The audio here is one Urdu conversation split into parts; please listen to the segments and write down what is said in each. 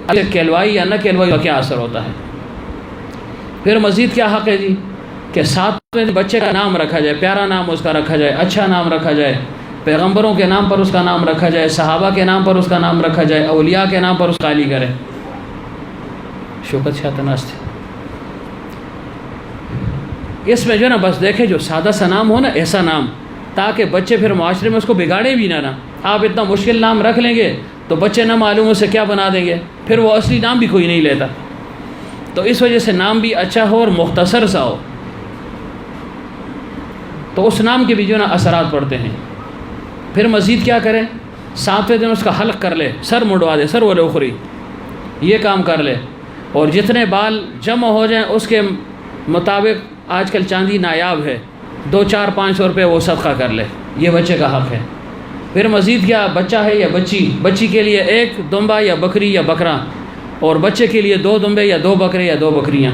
کہلوائی یا نہ کہلوائی کا کیا اثر ہوتا ہے۔ پھر مزید کیا حق ہے جی کہ ساتھ میں بچے کا نام رکھا جائے، پیارا نام اس کا رکھا جائے، اچھا نام رکھا جائے، پیغمبروں کے نام پر اس کا نام رکھا جائے، صحابہ کے نام پر اس کا نام رکھا جائے، اولیاء کے نام پر اس کا علی کرے شوکت شاطناس تھے۔ اس میں جو ہے نا بس دیکھے جو سادہ سا نام ہو نا، ایسا نام، تاکہ بچے پھر معاشرے میں اس کو بگاڑیں بھی نہ۔ آپ اتنا مشکل نام رکھ لیں گے تو بچے نہ معلوم اسے کیا بنا دیں گے، پھر وہ اصلی نام بھی کوئی نہیں لیتا۔ تو اس وجہ سے نام بھی اچھا ہو اور مختصر سا ہو، تو اس نام کے بھی جو نا اثرات پڑتے ہیں۔ پھر مزید کیا کریں، 7ویں دن اس کا حلق کر لے، سر منڈوا دے، سر و اخری، یہ کام کر لے، اور جتنے بال جمع ہو جائیں اس کے مطابق، آج کل چاندی نایاب ہے، 200 400 500 روپے وہ صدقہ کر لے، یہ بچے کا حق ہے۔ پھر مزید کیا، بچہ ہے یا بچی کے لیے 1 دمبا یا بکری یا بکرا، اور بچے کے لیے 2 دمبے یا 2 بکرے یا 2 بکریاں۔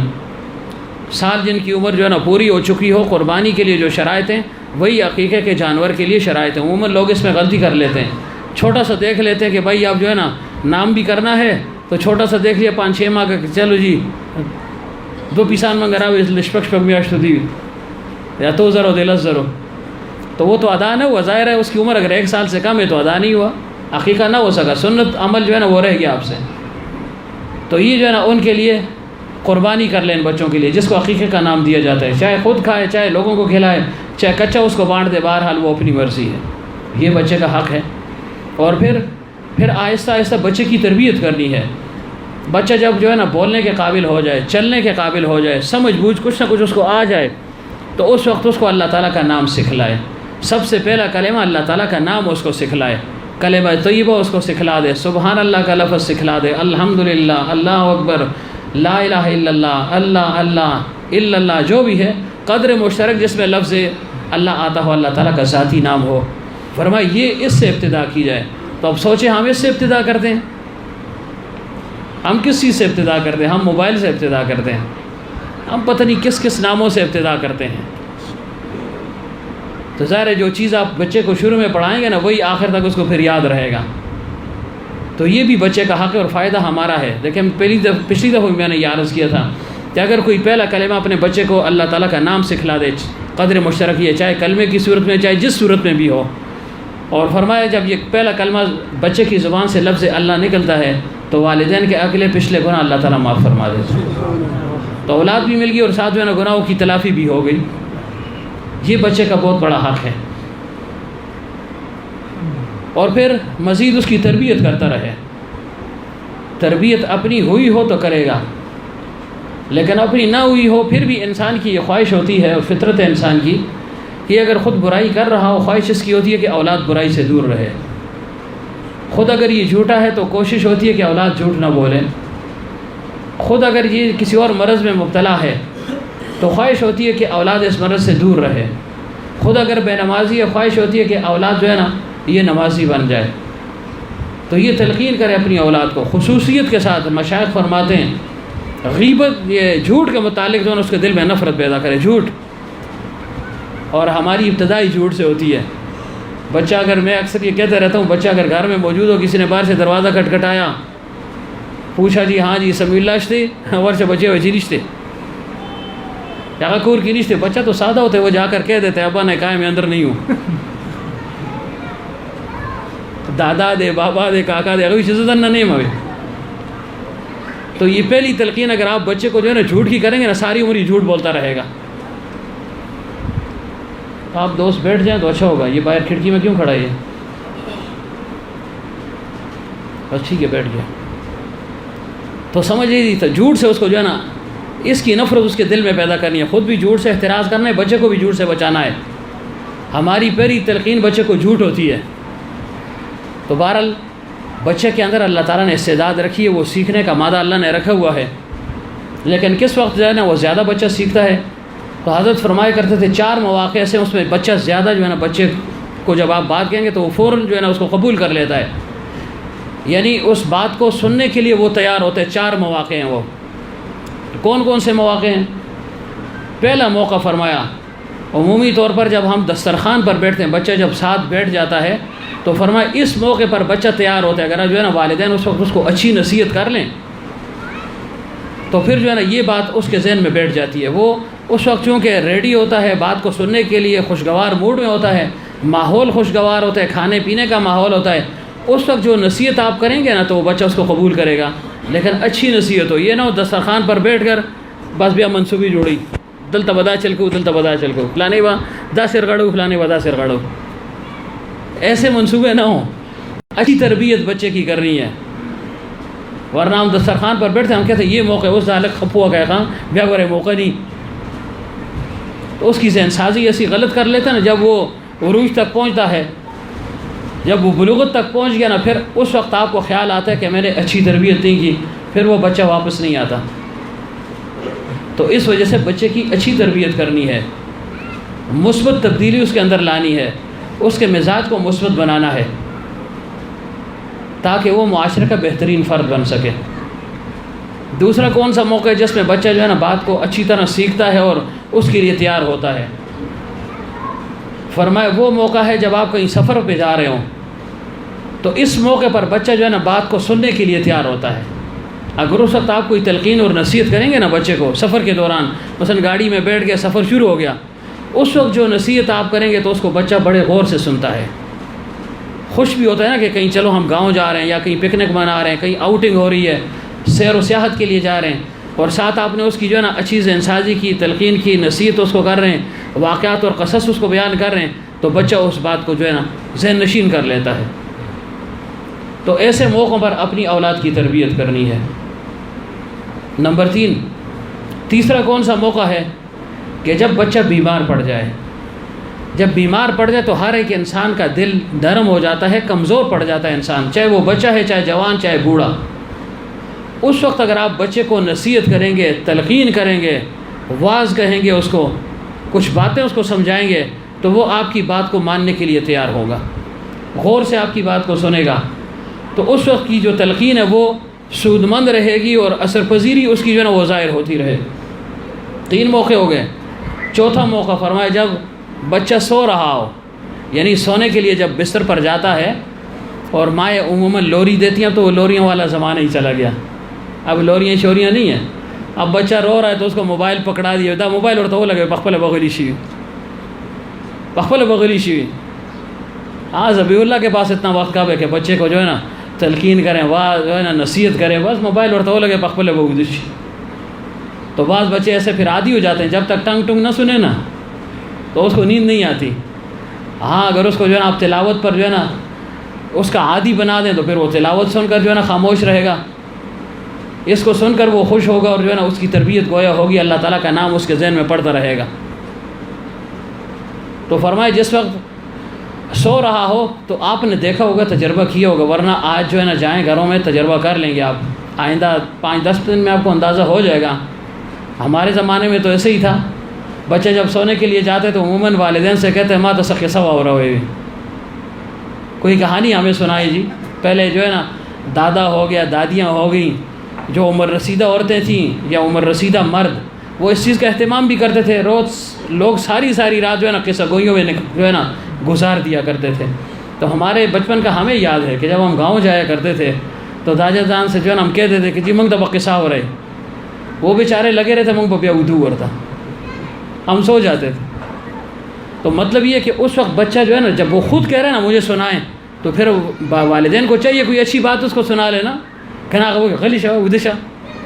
سال جن کی عمر جو ہے نا پوری ہو چکی ہو، قربانی کے لیے جو شرائط ہیں وہی عقیقے کے جانور کے لیے شرائط ہیں۔ عموماً لوگ اس میں غلطی کر لیتے ہیں، چھوٹا سا دیکھ لیتے ہیں کہ بھائی اب جو ہے نا نام بھی کرنا ہے تو چھوٹا سا دیکھ لیا 5-6 ماہ کا، چلو جی 2 پیسان منگرا ہوئے لشپکش پگمیاشت دی یا تو ذرو دلس ذرو، تو وہ تو ادا نہ ہوا، ظاہر ہے اس کی عمر اگر 1 سال سے کم ہے تو ادا نہیں ہوا، عقیقہ نہ ہو سکا، سنت عمل جو ہے نا وہ رہ گیا آپ سے۔ تو یہ جو ہے نا ان کے لیے قربانی کر لیں، ان بچوں کے لیے جس کو عقیقے کا نام دیا جاتا ہے، چاہے خود کھائے، چاہے لوگوں کو کھلائے، چاہے کچا اس کو بانٹ دے، بہرحال وہ اپنی مرضی ہے، یہ بچے کا حق ہے۔ اور پھر آہستہ آہستہ بچے کی تربیت کرنی ہے۔ بچہ جب جو ہے نا بولنے کے قابل ہو جائے، چلنے کے قابل ہو جائے، سمجھ بوجھ کچھ نہ کچھ اس کو آ جائے، تو اس وقت اس کو اللہ تعالیٰ کا نام سکھلائے۔ سب سے پہلا کلمہ اللہ تعالیٰ کا نام اس کو سکھلائے، کلمہ طیبہ اس کو سکھلا دے، سبحان اللہ کا لفظ سکھلا دے، الحمدللہ، اللہ اکبر، لا الہ الا اللہ، اللہ اللہ الا اللہ، جو بھی ہے قدر مشترک جس میں لفظ اللہ آتا ہو، اللہ تعالیٰ کا ذاتی نام ہو۔ فرمایا یہ اس سے ابتدا کی جائے۔ تو اب سوچیں ہم اس سے ابتدا کرتے ہیں، ہم کس چیز سے ابتدا کرتے ہیں؟ ہم موبائل سے ابتدا کرتے ہیں، ہم پتہ نہیں کس کس ناموں سے ابتدا کرتے ہیں۔ تو ظاہر ہے جو چیز آپ بچے کو شروع میں پڑھائیں گے نا وہی آخر تک اس کو پھر یاد رہے گا۔ تو یہ بھی بچے کا حق ہے اور فائدہ ہمارا ہے۔ دیکھیں پچھلی دفعہ میں نے یہ عرض کیا تھا کہ اگر کوئی پہلا کلمہ اپنے بچے کو اللہ تعالیٰ کا نام سکھلا دے، قدر مشترک یہ چاہے کلمے کی صورت میں چاہے جس صورت میں بھی ہو، اور فرمایا جب یہ پہلا کلمہ بچے کی زبان سے لفظ اللہ نکلتا ہے تو والدین کے اگلے پچھلے گناہ اللہ تعالیٰ معاف فرما دیتا ہے، تو اولاد بھی مل گئی اور ساتھ میں گناہوں کی تلافی بھی ہو گئی۔ یہ بچے کا بہت بڑا حق ہے۔ اور پھر مزید اس کی تربیت کرتا رہے۔ تربیت اپنی ہوئی ہو تو کرے گا، لیکن اپنی نہ ہوئی ہو پھر بھی انسان کی یہ خواہش ہوتی ہے، اور فطرت ہے انسان کی کہ اگر خود برائی کر رہا ہو خواہش اس کی ہوتی ہے کہ اولاد برائی سے دور رہے۔ خود اگر یہ جھوٹا ہے تو کوشش ہوتی ہے کہ اولاد جھوٹ نہ بولے۔ خود اگر یہ کسی اور مرض میں مبتلا ہے تو خواہش ہوتی ہے کہ اولاد اس مرض سے دور رہے۔ خود اگر بے نمازی ہے خواہش ہوتی ہے کہ اولاد جو ہے نا یہ نمازی بن جائے۔ تو یہ تلقین کرے اپنی اولاد کو خصوصیت کے ساتھ۔ مشائخ فرماتے ہیں غیبت، یہ جھوٹ کے متعلق جو ہے اس کے دل میں نفرت پیدا کرے، جھوٹ، اور ہماری ابتدائی جھوٹ سے ہوتی ہے۔ بچہ اگر، میں اکثر یہ کہتا رہتا ہوں، بچہ اگر گھر میں موجود ہو، کسی نے باہر سے دروازہ کھٹکھٹایا، پوچھا جی ہاں جی سمیع اللہ اشتے اور سے بچے ہوئے جی رشتے یا کور کی رشتے، بچہ تو سادہ ہوتا ہے، وہ جا کر کہہ دیتے ابا نے کہا میں اندر نہیں ہوں، دادا دے، بابا دے، کاکا دے، اگر چیزیں نہ نہیں ہوئے۔ تو یہ پہلی تلقین اگر آپ بچے کو جو ہے نا جھوٹ کی کریں گے نا، ساری عمر ہی جھوٹ بولتا رہے گا۔ آپ دوست بیٹھ جائیں تو اچھا ہوگا۔ یہ باہر کھڑکی میں کیوں کھڑا ہے؟ بس ٹھیک ہے بیٹھ گیا۔ تو سمجھ لیجیے تھا جھوٹ سے اس کو جو ہے نا اس کی نفرت اس کے دل میں پیدا کرنی ہے، خود بھی جھوٹ سے احتراز کرنا ہے، بچے کو بھی جھوٹ سے بچانا ہے۔ ہماری پہلی تلقین بچے کو جھوٹ ہوتی ہے۔ تو بہرحال بچے کے اندر اللہ تعالیٰ نے استعداد رکھی ہے، وہ سیکھنے کا مادہ اللہ نے رکھا ہوا ہے، لیکن کس وقت جو ہے نا وہ زیادہ بچہ سیکھتا ہے؟ تو حضرت فرمایا کرتے تھے 4 مواقع ایسے اس میں بچہ زیادہ جو ہے نا، بچے کو جب آپ بات کہیں گے تو وہ فوراً جو ہے نا اس کو قبول کر لیتا ہے، یعنی اس بات کو سننے کے لیے وہ تیار ہوتے ہیں۔ 4 مواقع ہیں وہ۔ کون کون سے مواقع ہیں؟ پہلا موقع فرمایا عمومی طور پر جب ہم دسترخوان پر بیٹھتے ہیں، بچہ جب ساتھ بیٹھ جاتا ہے تو فرمایا اس موقع پر بچہ تیار ہوتا ہے، اگر جو ہے نا والدین اس وقت اس کو اچھی نصیحت کر لیں تو پھر جو ہے نا یہ بات اس کے ذہن میں بیٹھ جاتی ہے. وہ اس وقت چونکہ ریڈی ہوتا ہے بات کو سننے کے لیے، خوشگوار موڈ میں ہوتا ہے، ماحول خوشگوار ہوتا ہے، کھانے پینے کا ماحول ہوتا ہے، اس وقت جو نصیحت آپ کریں گے نا تو وہ بچہ اس کو قبول کرے گا. لیکن اچھی نصیحت ہو، یہ نہ ہو دسترخوان پر بیٹھ کر بس بیا منصوبی جوڑی دلتا بدا چل کو فلانے با دا سر گڑو فلانے با دا سر گڑو، ایسے منصوبے نہ ہوں. اچھی تربیت بچے کی کرنی ہے، ورنہ ہم دسترخوان پر بیٹھتے ہیں ہم کہتے ہیں یہ موقع اس ذالک خپوا کہ خاں بیا گورے موقع نہیں، تو اس کی ذہن سازی ایسی غلط کر لیتا نا. جب وہ عروج تک پہنچتا ہے، جب وہ بلوغت تک پہنچ گیا نا، پھر اس وقت آپ کو خیال آتا ہے کہ میں نے اچھی تربیت نہیں کی، پھر وہ بچہ واپس نہیں آتا. تو اس وجہ سے بچے کی اچھی تربیت کرنی ہے، مثبت تبدیلی اس کے اندر لانی ہے، اس کے مزاج کو مثبت بنانا ہے تاکہ وہ معاشرے کا بہترین فرد بن سکے. دوسرا کون سا موقع ہے جس میں بچہ جو ہے نا بات کو اچھی طرح سیکھتا ہے اور اس کے لیے تیار ہوتا ہے؟ فرمایا وہ موقع ہے جب آپ کہیں سفر پہ جا رہے ہوں، تو اس موقع پر بچہ جو ہے نا بات کو سننے کے لیے تیار ہوتا ہے. اگر اس وقت آپ کوئی تلقین اور نصیحت کریں گے نا بچے کو سفر کے دوران، مثلا گاڑی میں بیٹھ کے سفر شروع ہو گیا، اس وقت جو نصیحت آپ کریں گے تو اس کو بچہ بڑے غور سے سنتا ہے. خوش بھی ہوتا ہے نا کہ کہیں چلو ہم گاؤں جا رہے ہیں، یا کہیں پکنک منا رہے ہیں، کہیں آؤٹنگ ہو رہی ہے، سیر و سیاحت کے لیے جا رہے ہیں، اور ساتھ آپ نے اس کی جو ہے نا اچھی ذہن سازی کی، تلقین کی، نصیحت اس کو کر رہے ہیں، واقعات اور قصص اس کو بیان کر رہے ہیں، تو بچہ اس بات کو جو ہے نا ذہن نشین کر لیتا ہے. تو ایسے موقعوں پر اپنی اولاد کی تربیت کرنی ہے. نمبر 3، تیسرا کون سا موقع ہے کہ جب بچہ بیمار پڑ جائے. جب بیمار پڑ جائے تو ہر ایک انسان کا دل نرم ہو جاتا ہے، کمزور پڑ جاتا ہے انسان، چاہے وہ بچہ ہے، چاہے جوان، چاہے بوڑھا. اس وقت اگر آپ بچے کو نصیحت کریں گے، تلقین کریں گے، واعظ کہیں گے، اس کو کچھ باتیں اس کو سمجھائیں گے، تو وہ آپ کی بات کو ماننے کے لیے تیار ہوگا، غور سے آپ کی بات کو سنے گا. تو اس وقت کی جو تلقین ہے وہ سود مند رہے گی اور اثر پذیری اس کی جو ہے نا وہ ظاہر ہوتی رہے. 3 موقع ہو گئے. چوتھا موقع فرمایا جب بچہ سو رہا ہو، یعنی سونے کے لیے جب بستر پر جاتا ہے، اور مائیں عموماً لوری دیتی ہیں، تو وہ لوریوں والا زمانہ ہی چلا گیا. اب لوریاں شوریاں نہیں ہیں. اب بچہ رو رہا ہے تو اس کو موبائل پکڑا دیا، دا موبائل اور تو وہ لگے پخپل بغلی شیوی. ہاں ذبیح اللہ کے پاس اتنا وقت کب ہے کہ بچے کو جو ہے نا تلقین کریں، جو ہے نا نصیحت کریں، بس موبائل اور تو وہ لگے پخپل بغلی شی. تو بعض بچے ایسے پھر عادی ہو جاتے ہیں، جب تک ٹنگ ٹنگ نہ سنے نا تو اس کو نیند نہیں آتی. ہاں اگر اس کو جو ہے نا آپ تلاوت پر جو ہے نا اس کا عادی بنا دیں تو پھر وہ تلاوت سن کر جو ہے نا خاموش رہے گا، اس کو سن کر وہ خوش ہوگا، اور جو ہے نا اس کی تربیت گویا ہوگی، اللہ تعالیٰ کا نام اس کے ذہن میں پڑتا رہے گا. تو فرمائے جس وقت سو رہا ہو تو آپ نے دیکھا ہوگا، تجربہ کیا ہوگا، ورنہ آج جو ہے نا جائیں گھروں میں تجربہ کر لیں گے آپ، آئندہ 5-10 دن میں آپ کو اندازہ ہو جائے گا. ہمارے زمانے میں تو ایسے ہی تھا، بچے جب سونے کے لیے جاتے تو عموماً والدین سے کہتے ہیں ماں تو سخ سوا ہو رہا ہوئے، کوئی کہانی ہمیں سنائی جی. پہلے جو ہے نا دادا ہو گیا، دادیاں ہو گئیں، جو عمر رسیدہ عورتیں تھیں یا عمر رسیدہ مرد، وہ اس چیز کا اہتمام بھی کرتے تھے. روز لوگ ساری رات جو ہے نا قصہ گوئیوں میں جو ہے نا گزار دیا کرتے تھے. تو ہمارے بچپن کا ہمیں یاد ہے کہ جب ہم گاؤں جایا کرتے تھے تو دادا جان سے جو ہے نا ہم کہتے تھے کہ جی منگ تو قصہ ہو رہے، وہ بیچارے لگے رہتے منگ پپیا ادھو کرتا، ہم سو جاتے تھے. تو مطلب یہ کہ اس وقت بچہ جو ہے نا جب وہ خود کہہ رہے ہیں نا مجھے سنائیں، تو پھر والدین کو چاہیے کوئی اچھی بات اس کو سنا لینا، کہنا وہ غلی شاہ ادشا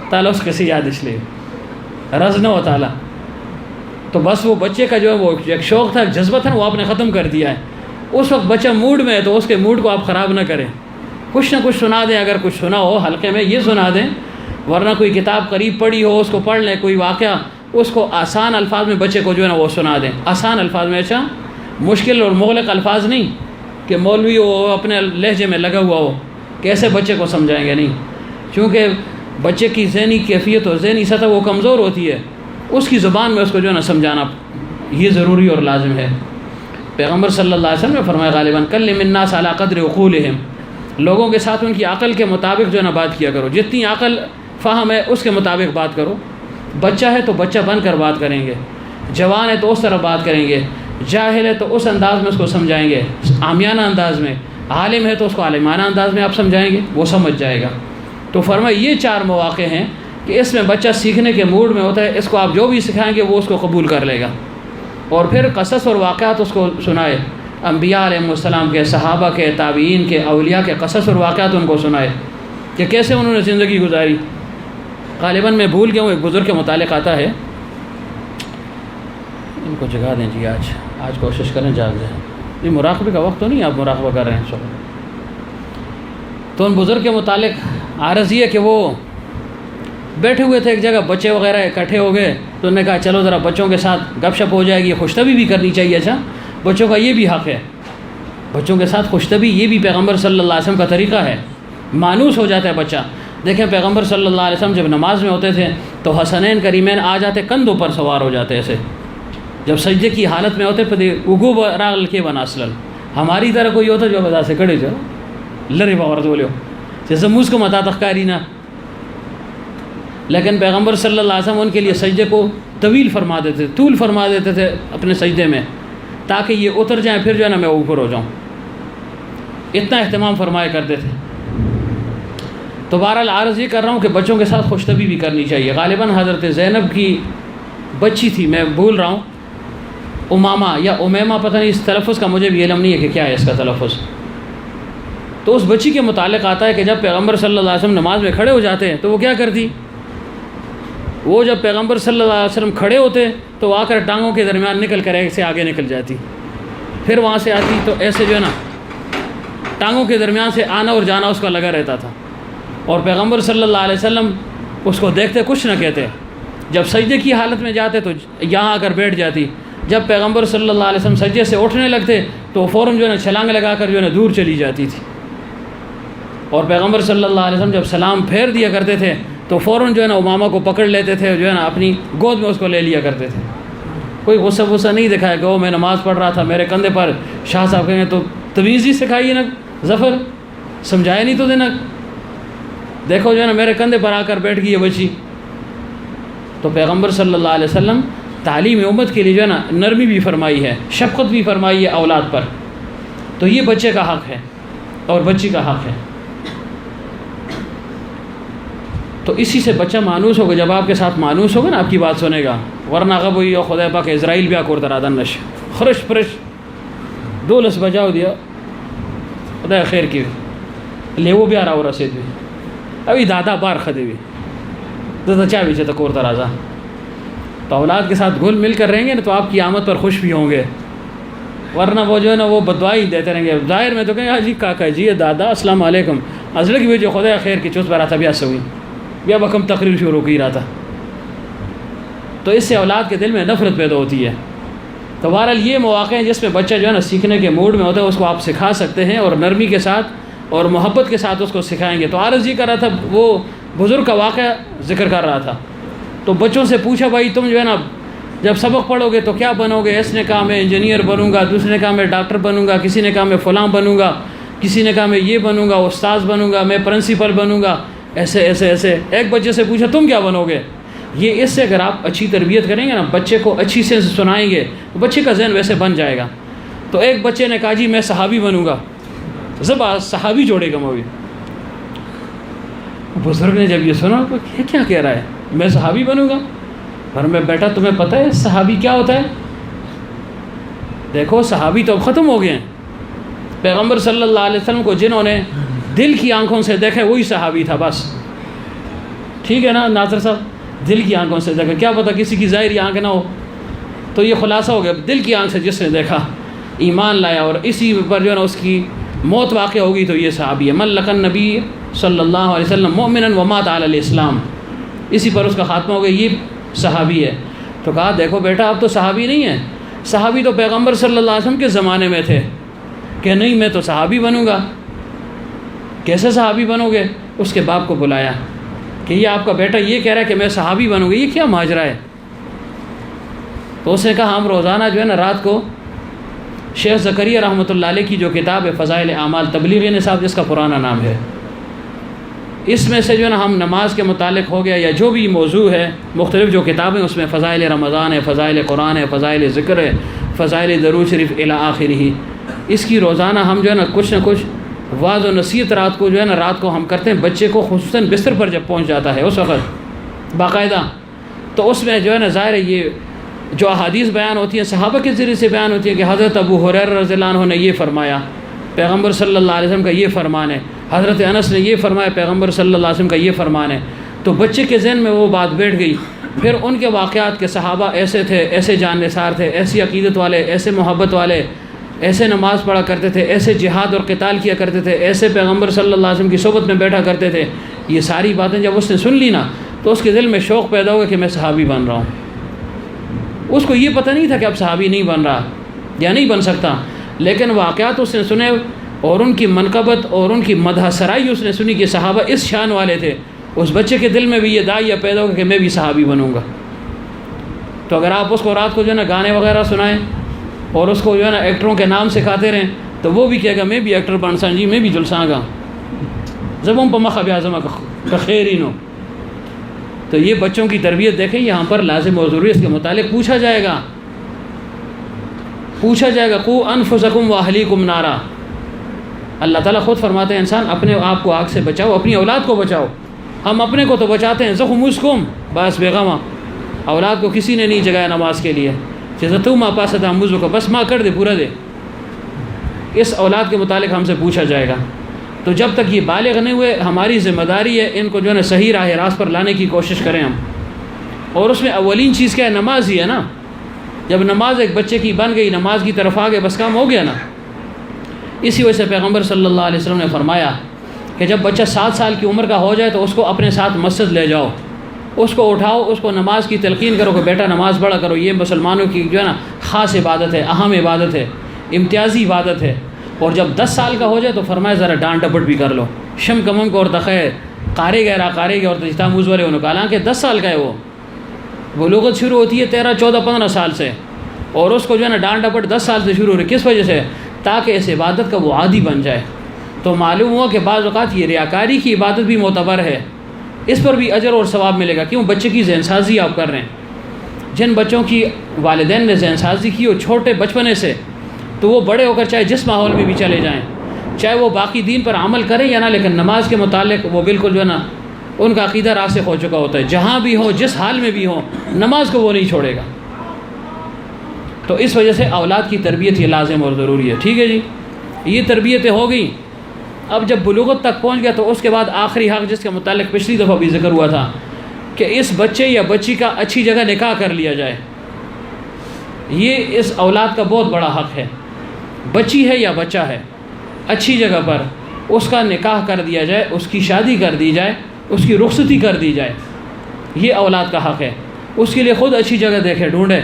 تعالیٰ اس کسی یاد اس لیے رز نہ ہو تعالیٰ. تو بس وہ بچے کا جو ہے وہ ایک شوق تھا، ایک جذبہ تھا، وہ آپ نے ختم کر دیا ہے. اس وقت بچہ موڈ میں ہے تو اس کے موڈ کو آپ خراب نہ کریں، کچھ نہ کچھ سنا دیں. اگر کچھ سنا ہو حلقے میں یہ سنا دیں، ورنہ کوئی کتاب قریب پڑھی ہو اس کو پڑھ لیں، کوئی واقعہ اس کو آسان الفاظ میں بچے کو جو ہے نا وہ سنا دیں، آسان الفاظ میں. اچھا مشکل اور مغلق الفاظ نہیں کہ مولوی وہ اپنے لہجے میں لگا ہوا ہو، کیسے بچے کو سمجھائیں گے؟ نہیں، چونکہ بچے کی ذہنی کیفیت اور ذہنی سطح وہ کمزور ہوتی ہے، اس کی زبان میں اس کو جو ہے نا سمجھانا یہ ضروری اور لازم ہے. پیغمبر صلی اللہ علیہ وسلم نے فرمایا غالباً کلم الناس علی قدر عقولہم، لوگوں کے ساتھ ان کی عقل کے مطابق جو ہے نا بات کیا کرو، جتنی عقل فہم ہے اس کے مطابق بات کرو. بچہ ہے تو بچہ بن کر بات کریں گے، جوان ہے تو اس طرح بات کریں گے، جاہل ہے تو اس انداز میں اس کو سمجھائیں گے، عامیانہ انداز میں. عالم ہے تو اس کو عالمانہ انداز میں آپ سمجھائیں گے، وہ سمجھ جائے گا۔ تو فرمایا یہ 4 مواقع ہیں کہ اس میں بچہ سیکھنے کے موڈ میں ہوتا ہے، اس کو آپ جو بھی سکھائیں گے وہ اس کو قبول کر لے گا۔ اور پھر قصص اور واقعات اس کو سنائے، انبیاء علیہ السلام کے، صحابہ کے، تابعین کے، اولیاء کے قصص اور واقعات ان کو سنائے کہ کیسے انہوں نے زندگی گزاری۔ غالباً میں بھول گیا ہوں، ایک بزرگ کے متعلق آتا ہے، ان کو جگا دیں جی، آج کوشش کریں جاگ جائیں۔ یہ مراقبے کا وقت تو نہیں، آپ مراقبہ کر رہے ہیں سب۔ تو ان بزرگ کے متعلق عرض یہ کہ وہ بیٹھے ہوئے تھے ایک جگہ، بچے وغیرہ اکٹھے ہو گئے، تو انہوں نے کہا چلو ذرا بچوں کے ساتھ گپ شپ ہو جائے گی، خوش طبی بھی کرنی چاہیے۔ اچھا، بچوں کا یہ بھی حق ہے، بچوں کے ساتھ خوش طبی، یہ بھی پیغمبر صلی اللہ علیہ وسلم کا طریقہ ہے۔ مانوس ہو جاتا ہے بچہ۔ دیکھیں پیغمبر صلی اللہ علیہ وسلم جب نماز میں ہوتے تھے تو حسنین کریمین آ جاتے، کندھوں پر سوار ہو جاتے ایسے، جب سجدے کی حالت میں ہوتے پہ اگو راغل کے بنا اصلاً ہماری طرح کوئی ہوتا جو بتا سے کھڑے جو لڑے باورت بولے ہو جیسے موس کو متا تخکاری نہ، لیکن پیغمبر صلی اللہ علیہ وسلم ان کے لیے سجدے کو طویل فرما دیتے، طول فرما دیتے تھے اپنے سجدے میں، تاکہ یہ اتر جائیں، پھر جو ہے نا میں اوپر ہو جاؤں، اتنا اہتمام فرمایا کرتے تھے۔ تو بہرحال عرض یہ کر رہا ہوں کہ بچوں کے ساتھ خوش طبی بھی کرنی چاہیے۔ غالباً حضرت زینب کی بچی تھی، میں بھول رہا ہوں، امامہ یا امیمہ، پتہ نہیں، اس تلفظ کا مجھے بھی علم نہیں ہے کہ کیا ہے اس کا تلفظ۔ تو اس بچی کے متعلق آتا ہے کہ جب پیغمبر صلی اللہ علیہ وسلم نماز میں کھڑے ہو جاتے ہیں تو وہ کیا کرتی، وہ جب پیغمبر صلی اللہ علیہ وسلم کھڑے ہوتے تو وہ آ کر ٹانگوں کے درمیان نکل کر ایسے آگے نکل جاتی، پھر وہاں سے آتی تو ایسے جو ہے نا ٹانگوں کے درمیان سے آنا اور جانا اس کا لگا رہتا تھا، اور پیغمبر صلی اللہ علیہ وسلم اس کو دیکھتے کچھ نہ کہتے۔ جب سجدے کی حالت میں جاتے تو یہاں آ کر بیٹھ جاتی، جب پیغمبر صلی اللہ علیہ وسلم سجدے سے اٹھنے لگتے تو فوراً جو ہے نا چھلانگ لگا کر جو ہے نا دور چلی جاتی تھی، اور پیغمبر صلی اللہ علیہ وسلم جب سلام پھیر دیا کرتے تھے تو فوراً جو ہے نا امامہ کو پکڑ لیتے تھے، جو ہے نا اپنی گود میں اس کو لے لیا کرتے تھے۔ کوئی غصہ نہیں دکھایا کہ وہ میں نماز پڑھ رہا تھا میرے کندھے پر، شاہ صاحب کہیں تو تمیز ہی سکھائیے نا، ظفر سمجھایا نہیں تو دینا، دیکھو جو ہے نا میرے کندھے پر آ کر بیٹھ گئی ہے بچی۔ تو پیغمبر صلی اللہ علیہ وسلم تعلیم امت کے لیے جو ہے نا نرمی بھی فرمائی ہے، شفقت بھی فرمائی ہے اولاد پر، تو یہ بچے کا حق ہے اور بچی کا حق ہے۔ تو اسی سے بچہ مانوس ہوگا، جب آپ کے ساتھ مانوس ہوگا نا آپ کی بات سنے گا، ورنہ غب ہوئی اور خدا پاک اسرائیل بھی آکور ترا دنش خرش فرش دولس بجاؤ دیا خدا خیر کی لے وہ بھی آ رہا ہو رسید بھی ابھی دادا بار خدے بھی دادا چاہ بھی چاہتا کور ترازا۔ تو اولاد کے ساتھ گھل مل کر رہیں گے نا تو آپ کی آمد پر خوش بھی ہوں گے، ورنہ وہ جو ہے نا وہ بددعائی دیتے رہیں گے۔ ظاہر میں تو کہیں جی کاکا جی دادا السلام علیکم ازل کی بھی جو خدا خیر کی چوس پر آتا بھی ایسا ہوئی بیا بکم تقریر شروع کی رہا تھا، تو اس سے اولاد کے دل میں نفرت پیدا ہوتی ہے۔ تو بہرحال یہ مواقع ہیں جس میں بچہ جو ہے نا سیکھنے کے موڈ میں ہوتا ہے، اس کو آپ سکھا سکتے ہیں اور نرمی کے ساتھ اور محبت کے ساتھ اس کو سکھائیں گے۔ تو عرض یہ کر رہا تھا، وہ بزرگ کا واقعہ ذکر کر رہا تھا، تو بچوں سے پوچھا بھائی تم جو ہے نا جب سبق پڑھو گے تو کیا بنو گے؟ اس نے کہا میں انجینئر بنوں گا، دوسرے نے کہا میں ڈاکٹر بنوں گا، کسی نے کہا میں فلاں بنوں گا، کسی نے کہا میں یہ بنوں گا، استاذ بنوں گا، میں پرنسپل بنوں گا، ایسے ایسے ایسے۔ ایک بچے سے پوچھا تم کیا بنو گے؟ یہ اس سے اگر آپ اچھی تربیت کریں گے نا، بچے کو اچھی سے سنائیں گے، بچے کا ذہن ویسے بن جائے گا۔ تو ایک بچے نے کہا جی میں صحابی بنوں گا، زبا صحابی جوڑے گا موی۔ بزرگ نے جب یہ سنا تو یہ کیا کہہ رہا ہے، میں صحابی بنوں گا؟ اور میں بیٹا تمہیں پتہ ہے صحابی کیا ہوتا ہے؟ دیکھو صحابی تو اب ختم ہو گئے ہیں، پیغمبر صلی اللہ علیہ وسلم کو جنہوں نے دل کی آنکھوں سے دیکھا وہی صحابی تھا بس، ٹھیک ہے نا ناصر صاحب؟ دل کی آنکھوں سے دیکھا، کیا پتہ کسی کی ظاہری آنکھ نہ ہو، تو یہ خلاصہ ہو گیا، دل کی آنکھ سے جس نے دیکھا ایمان لایا اور اسی پر جو ہے نا اس کی موت واقع ہوگی تو یہ صحابی ہے۔ من لقى النبی صلی اللہ علیہ وسلم مؤمنا ومات علی الاسلام، اسی پر اس کا خاتمہ ہو گیا، یہ صحابی ہے۔ تو کہا دیکھو بیٹا اب تو صحابی نہیں ہے، صحابی تو پیغمبر صلی اللہ علیہ وسلم کے زمانے میں تھے، کہ نہیں میں تو صحابی بنوں گا۔ کیسے صحابی بنو گے؟ اس کے باپ کو بلایا کہ یہ آپ کا بیٹا یہ کہہ رہا ہے کہ میں صحابی بنوں گا، یہ کیا ماجرا ہے؟ تو اس نے کہا ہم روزانہ جو ہے نا رات کو شیخ زکریا رحمۃ اللہ علیہ کی جو کتاب ہے فضائل اعمال تبلیغ نصاب جس کا پرانا نام ہے، اس میں سے جو ہے نا ہم نماز کے متعلق ہو گیا یا جو بھی موضوع ہے، مختلف جو کتابیں اس میں فضائل رمضان ہے، فضائل قرآن ہے، فضائل ذکر ہے، فضائل درود شریف الی آخرہ، اس کی روزانہ ہم جو ہے نا کچھ نہ کچھ وعظ و نصیحت رات کو جو ہے نا رات کو ہم کرتے ہیں بچے کو، خصوصاً بستر پر جب پہنچ جاتا ہے اس وقت باقاعدہ، تو اس میں جو ہے نا ظاہر ہے یہ جو احادیث بیان ہوتی ہیں صحابہ کے ذریعے سے بیان ہوتی ہے کہ حضرت ابو ہریرہ رضی اللہ عنہ نے یہ فرمایا، پیغمبر صلی اللہ علیہ وسلم کا یہ فرمان ہے، حضرت انس نے یہ فرمایا، پیغمبر صلی اللہ علیہ وسلم کا یہ فرمان ہے، تو بچے کے ذہن میں وہ بات بیٹھ گئی۔ پھر ان کے واقعات کے صحابہ ایسے تھے، ایسے جان نثار تھے، ایسی عقیدت والے، ایسے محبت والے، ایسے نماز پڑھا کرتے تھے، ایسے جہاد اور قتال کیا کرتے تھے، ایسے پیغمبر صلی اللہ علیہ وسلم کی صحبت میں بیٹھا کرتے تھے۔ یہ ساری باتیں جب اس نے سن لی نا تو اس کے دل میں شوق پیدا ہوا کہ میں صحابی بن رہا ہوں۔ اس کو یہ پتہ نہیں تھا کہ اب صحابی نہیں بن رہا یا نہیں بن سکتا، لیکن واقعات اس نے سنے اور ان کی منقبت اور ان کی مدح سرائی اس نے سنی کہ صحابہ اس شان والے تھے۔ اس بچے کے دل میں بھی یہ داعیہ پیدا ہوگا کہ میں بھی صحابی بنوں گا۔ تو اگر آپ اس کو رات کو جو ہے نا گانے وغیرہ سنائیں اور اس کو جو ہے نا ایکٹروں کے نام سکھاتے رہیں تو وہ بھی کہے گا میں بھی ایکٹر بن سان جی، میں بھی جلساں گا زبوں پہ مخب اعظم کا خیر ہی نو۔ تو یہ بچوں کی تربیت دیکھیں یہاں پر لازم و ضروری، اس کے متعلق پوچھا جائے گا قو انفسکم واہلیکم نارا۔ اللہ تعالیٰ خود فرماتے ہیں انسان اپنے آپ کو آگ سے بچاؤ، اپنی اولاد کو بچاؤ۔ ہم اپنے کو تو بچاتے ہیں، زخم مسکم بس بیغمہ، اولاد کو کسی نے نہیں جگایا نماز کے لیے، جیسے تو ماں پاس تھا مزو کا بس ماں کر دے پورا دے۔ اس اولاد کے متعلق ہم سے پوچھا جائے گا۔ تو جب تک یہ بالغ نہیں ہوئے ہماری ذمہ داری ہے ان کو جو ہے نا صحیح راہ راست پر لانے کی کوشش کریں ہم۔ اور اس میں اولین چیز کیا ہے؟ نماز ہی ہے نا۔ جب نماز ایک بچے کی بن گئی، نماز کی طرف آ گئے، بس کام ہو گیا نا۔ اسی وجہ سے پیغمبر صلی اللہ علیہ وسلم نے فرمایا کہ جب بچہ 7 سال کی عمر کا ہو جائے تو اس کو اپنے ساتھ مسجد لے جاؤ، اس کو اٹھاؤ، اس کو نماز کی تلقین کرو کہ بیٹا نماز پڑھا کرو، یہ مسلمانوں کی جو ہے نا خاص عبادت ہے، اہم عبادت ہے، امتیازی عبادت ہے۔ اور جب 10 سال کا ہو جائے تو فرمایا ذرا ڈانٹ ڈپٹ بھی کر لو، شم کمم کو اور تخیر قارے گہرا قارے گے اور تجتا موز والے انہوں کا، حالانکہ 10 سال کا ہے وہ لغت شروع ہوتی ہے 13 14 15 سال سے، اور اس کو جو ہے نا ڈانٹ ڈپٹ 10 سال سے شروع ہو رہی۔ کس وجہ سے؟ تاکہ اس عبادت کا وہ عادی بن جائے۔ تو معلوم ہوا کہ بعض اوقات یہ ریاکاری کی عبادت بھی معتبر ہے، اس پر بھی اجر اور ثواب ملے گا۔ کیوں؟ بچے کی ذہن سازی آپ کر رہے ہیں۔ جن بچوں کی والدین نے ذہن سازی کی ہو چھوٹے بچپنے سے، تو وہ بڑے ہو کر چاہے جس ماحول میں بھی چلے جائیں، چاہے وہ باقی دین پر عمل کریں یا نہ، لیکن نماز کے متعلق وہ بالکل جو ہے نا ان کا عقیدہ راسخ ہو چکا ہوتا ہے۔ جہاں بھی ہو، جس حال میں بھی ہو، نماز کو وہ نہیں چھوڑے گا۔ تو اس وجہ سے اولاد کی تربیت یہ لازم اور ضروری ہے۔ ٹھیک ہے جی، یہ تربیتیں ہو گئیں۔ اب جب بلوغت تک پہنچ گیا تو اس کے بعد آخری حق جس کے متعلق پچھلی دفعہ بھی ذکر ہوا تھا کہ اس بچے یا بچی کا اچھی جگہ نکاح کر لیا جائے۔ یہ اس اولاد کا بہت بڑا حق ہے، بچی ہے یا بچہ ہے، اچھی جگہ پر اس کا نکاح کر دیا جائے، اس کی شادی کر دی جائے، اس کی رخصتی کر دی جائے۔ یہ اولاد کا حق ہے۔ اس کے لیے خود اچھی جگہ دیکھے، ڈھونڈے،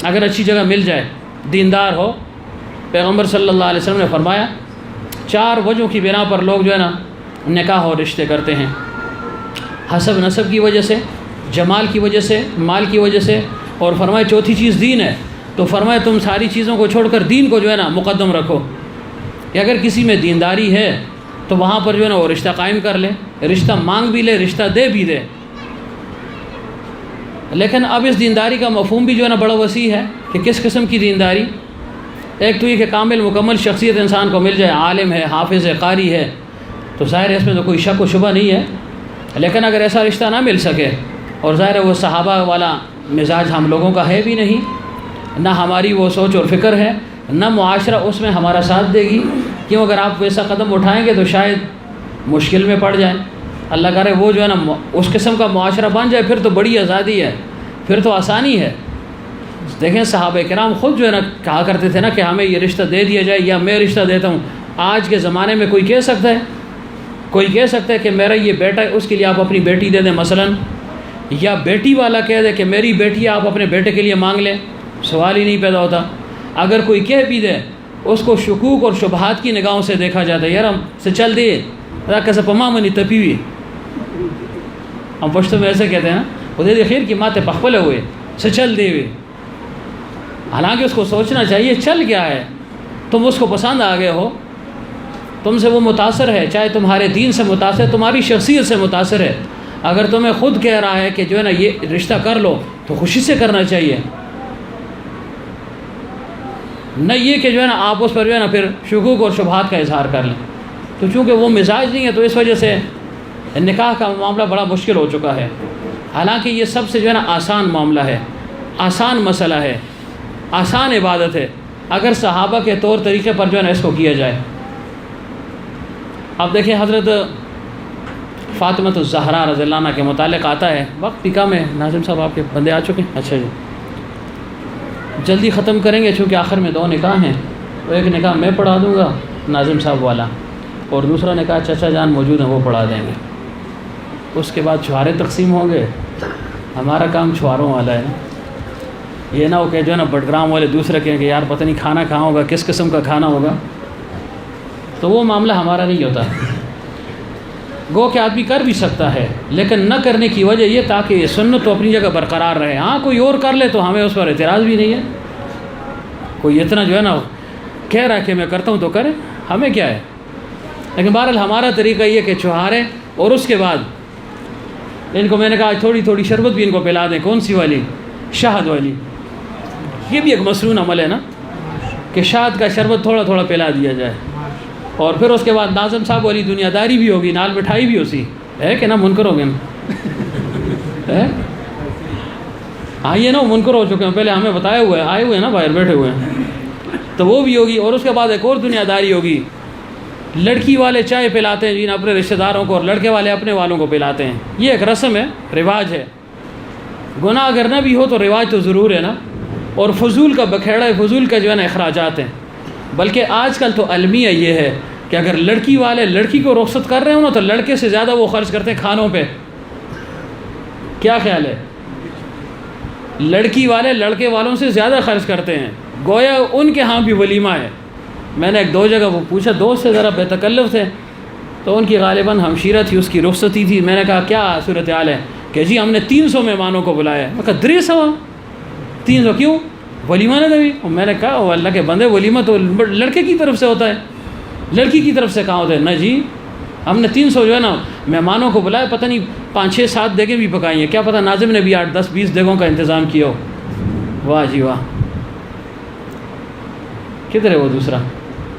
اگر اچھی جگہ مل جائے، دیندار ہو۔ پیغمبر صلی اللہ علیہ وسلم نے فرمایا 4 وجہوں کی بنا پر لوگ جو ہے نا نکاح اور رشتے کرتے ہیں: حسب نسب کی وجہ سے، جمال کی وجہ سے، مال کی وجہ سے، اور فرمایا چوتھی چیز دین ہے۔ تو فرمایا تم ساری چیزوں کو چھوڑ کر دین کو جو ہے نا مقدم رکھو، کہ اگر کسی میں دینداری ہے تو وہاں پر جو ہے نا وہ رشتہ قائم کر لے، رشتہ مانگ بھی لے، رشتہ دے بھی دے۔ لیکن اب اس دینداری کا مفہوم بھی جو ہے نا بڑا وسیع ہے کہ کس قسم کی دینداری۔ ایک تو یہ کہ کامل مکمل شخصیت انسان کو مل جائے، عالم ہے، حافظ ہے، قاری ہے، تو ظاہر ہے اس میں تو کوئی شک و شبہ نہیں ہے۔ لیکن اگر ایسا رشتہ نہ مل سکے، اور ظاہر ہے وہ صحابہ والا مزاج ہم لوگوں کا ہے بھی نہیں، نہ ہماری وہ سوچ اور فکر ہے، نہ معاشرہ اس میں ہمارا ساتھ دے گی، کیوں اگر آپ ویسا قدم اٹھائیں گے تو شاید مشکل میں پڑ جائیں۔ اللہ کرے وہ جو ہے نا اس قسم کا معاشرہ بن جائے، پھر تو بڑی آزادی ہے، پھر تو آسانی ہے۔ دیکھیں صحابہ کرام خود جو ہے نا کہا کرتے تھے نا کہ ہمیں یہ رشتہ دے دیا جائے یا میں رشتہ دیتا ہوں۔ آج کے زمانے میں کوئی کہہ سکتا ہے کہ میرا یہ بیٹا ہے، اس کے لیے آپ اپنی بیٹی دے دیں مثلا، یا بیٹی والا کہہ دے کہ میری بیٹی آپ اپنے بیٹے کے لیے مانگ لیں، سوال ہی نہیں پیدا ہوتا۔ اگر کوئی کہہ بھی دے اس کو شکوک اور شبہات کی نگاہوں سے دیکھا جاتا ہے، یار ہم سے چل دے کیسے پما منی تپی ہوئی، ہم پشتو میں ایسے کہتے ہیں نا، وہ دے خیر کی ماتے پخپلے ہوئے سے چل دے ہوئے۔ حالانکہ اس کو سوچنا چاہیے چل کیا ہے، تم اس کو پسند آ گئے ہو، تم سے وہ متاثر ہے، چاہے تمہارے دین سے متاثر، تمہاری شخصیت سے متاثر ہے۔ اگر تمہیں خود کہہ رہا ہے کہ جو ہے نا یہ رشتہ کر لو تو خوشی سے کرنا چاہیے، نہ یہ کہ جو ہے نا آپ اس پر جو ہے نا پھر شکوک اور شبہات کا اظہار کر لیں. تو چونکہ وہ مزاج نہیں ہے تو اس وجہ سے نکاح کا معاملہ بڑا مشکل ہو چکا ہے. حالانکہ یہ سب سے جو ہے نا آسان معاملہ ہے، آسان مسئلہ ہے، آسان عبادت ہے اگر صحابہ کے طور طریقے پر جو ہے نا اس کو کیا جائے. اب دیکھیں حضرت فاطمہ الزہرا رضی اللہ عنہ کے متعلق آتا ہے، وقت بھی کم ہے. ناظم صاحب آپ کے بندے آ چکے ہیں؟ اچھا جی، جلدی ختم کریں گے چونکہ آخر میں 2 نکاح ہیں. تو ایک نکاح میں پڑھا دوں گا ناظم صاحب والا، اور دوسرا نکاح چچا جان موجود ہیں وہ پڑھا دیں گے. اس کے بعد چھوارے تقسیم ہوں گے. ہمارا کام چھواروں والا ہے نا، یہ نہ ہو کہ جو ہے نا بٹگرام والے دوسرے کہیں کہ یار پتہ نہیں کھانا کہاں ہوگا، کس قسم کا کھانا ہوگا. تو وہ معاملہ ہمارا نہیں ہوتا. گو کہ آدمی کر بھی سکتا ہے لیکن نہ کرنے کی وجہ یہ تاکہ سنت تو اپنی جگہ برقرار رہے. ہاں کوئی اور کر لے تو ہمیں اس پر اعتراض بھی نہیں ہے. کوئی اتنا جو ہے نا کہہ رہا ہے کہ میں کرتا ہوں تو کرے، ہمیں کیا ہے. لیکن بہرحال ہمارا طریقہ یہ کہ چھہارے اور اس کے بعد ان کو میں نے کہا تھوڑی تھوڑی شربت بھی ان کو پلا دیں. کون سی والی؟ شہد والی. یہ بھی ایک مسنون عمل ہے نا کہ شہد کا شربت تھوڑا تھوڑا پلا دیا جائے. اور پھر اس کے بعد ناظم صاحب والی دنیا داری بھی ہوگی، نال مٹھائی بھی اسی ہے کہ نا منکر ہو گئے نا. ہاں یہ نا منکر ہو چکے ہیں، پہلے ہمیں بتائے ہوئے آئے ہوئے ہیں نا باہر بیٹھے ہوئے ہیں، تو وہ بھی ہوگی. اور اس کے بعد ایک اور دنیا داری ہوگی. لڑکی والے چائے پلاتے ہیں جن اپنے رشتہ داروں کو، اور لڑکے والے اپنے والوں کو پلاتے ہیں. یہ ایک رسم ہے، رواج ہے. گناہ اگر نہ بھی ہو تو رواج تو ضرور ہے نا. اور فضول کا بکھیڑا ہے، فضول کا جو ہے نا اخراجات ہیں. بلکہ آج کل تو المیہ یہ ہے کہ اگر لڑکی والے لڑکی کو رخصت کر رہے ہوں نا تو لڑکے سے زیادہ وہ خرچ کرتے ہیں کھانوں پہ. کیا خیال ہے؟ لڑکی والے لڑکے والوں سے زیادہ خرچ کرتے ہیں، گویا ان کے ہاں بھی ولیمہ ہے. میں نے ایک 2 جگہ وہ پوچھا، دوست سے ذرا بے تکلف تھے تو ان کی غالباً ہمشیرہ تھی، اس کی رخصتی تھی. میں نے کہا کیا صورتحال ہے؟ کہ جی ہم نے 300 مہمانوں کو بلایا. میں کہا 300 کیوں؟ ولیمہ نے دبی. میں نے کہا وہ اللہ کے بندے، ولیمہ تو لڑکے کی طرف سے ہوتا ہے، لڑکی کی طرف سے کہاں ہوتا ہے؟ نہ جی ہم نے 300 جو ہے نا مہمانوں کو بلایا، پتہ نہیں 5-6-7 دیگیں بھی پکائی ہیں، کیا پتہ ناظم نے بھی 8-10-20 دیگوں کا انتظام کیا ہو. واہ جی واہ. کدھر ہے وہ دوسرا؟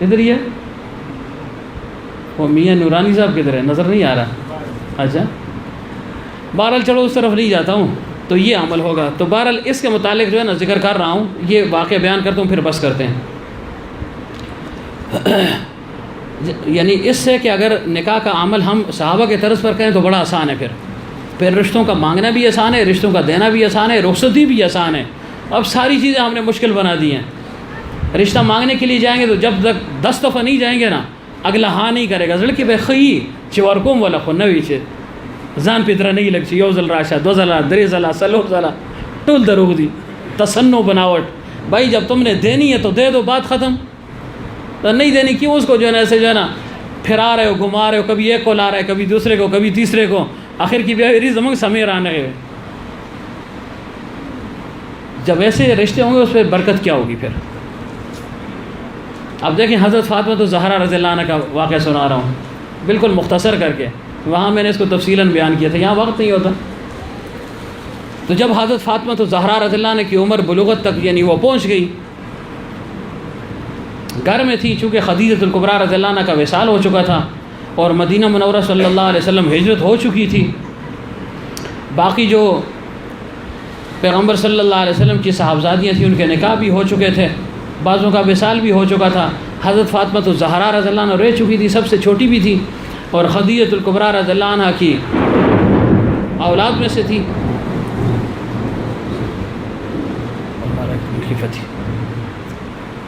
ادھر ہی ہے وہ میاں نورانی صاحب، کدھر ہے؟ نظر نہیں آ رہا. اچھا بہرحال چلو اس طرف نہیں جاتا ہوں. تو یہ عمل ہوگا. تو بہرحال اس کے متعلق جو ہے نا ذکر کر رہا ہوں، یہ واقعہ بیان کرتا ہوں پھر بس کرتے ہیں. یعنی اس سے کہ اگر نکاح کا عمل ہم صحابہ کے طرز پر کریں تو بڑا آسان ہے. پھر رشتوں کا مانگنا بھی آسان ہے، رشتوں کا دینا بھی آسان ہے، رخصتی بھی آسان ہے. اب ساری چیزیں ہم نے مشکل بنا دی ہیں. رشتہ مانگنے کے لیے جائیں گے تو جب تک 10 دفعہ نہیں جائیں گے نا اگلا ہاں نہیں کرے گا. لڑکی بے خی چورکوم والا خو نوی چھ زان پترا نہیں لگ چی، یو زل راشا 2 زلا 3 زلا سلو زلا ٹول دروغ دی تصنع بناوٹ. بھائی جب تم نے دینی ہے تو دے دو، بات ختم. تو نہیں دینی کیوں اس کو جو ہے نا ایسے جو ہے نا پھرا رہے ہو، گھما رہے ہو، کبھی ایک کو لا رہے ہیں، کبھی دوسرے کو، کبھی تیسرے کو. آخر کی بیاوی زمانگ سمیر آنے گئے. جب ایسے رشتے ہوں گے اس پہ برکت کیا ہوگی پھر. اب دیکھیں حضرت فاطمہ الزہرا رضی اللہ عنہ کا واقعہ سنا رہا ہوں بالکل مختصر کر کے. وہاں میں نے اس کو تفصیلاً بیان کیا تھا، یہاں وقت نہیں ہوتا. تو جب حضرت فاطمہ الزہرا رضی اللہ عنہ کی عمر بلوغت تک یعنی وہ پہنچ گئی، گھر میں تھی چونکہ خدیجہ الکبریٰ رضی اللہ عنہ کا وصال ہو چکا تھا اور مدینہ منورہ صلی اللہ علیہ وسلم ہجرت ہو چکی تھی. باقی جو پیغمبر صلی اللہ علیہ وسلم کی صاحبزادیاں تھیں ان کے نکاح بھی ہو چکے تھے، بعضوں کا وصال بھی ہو چکا تھا. حضرت فاطمہ الزہرا رضی اللہ عنہ رہ چکی تھی، سب سے چھوٹی بھی تھی اور خدیجہ الکبریٰ رضی اللہ عنہ کی اولاد میں سے تھی.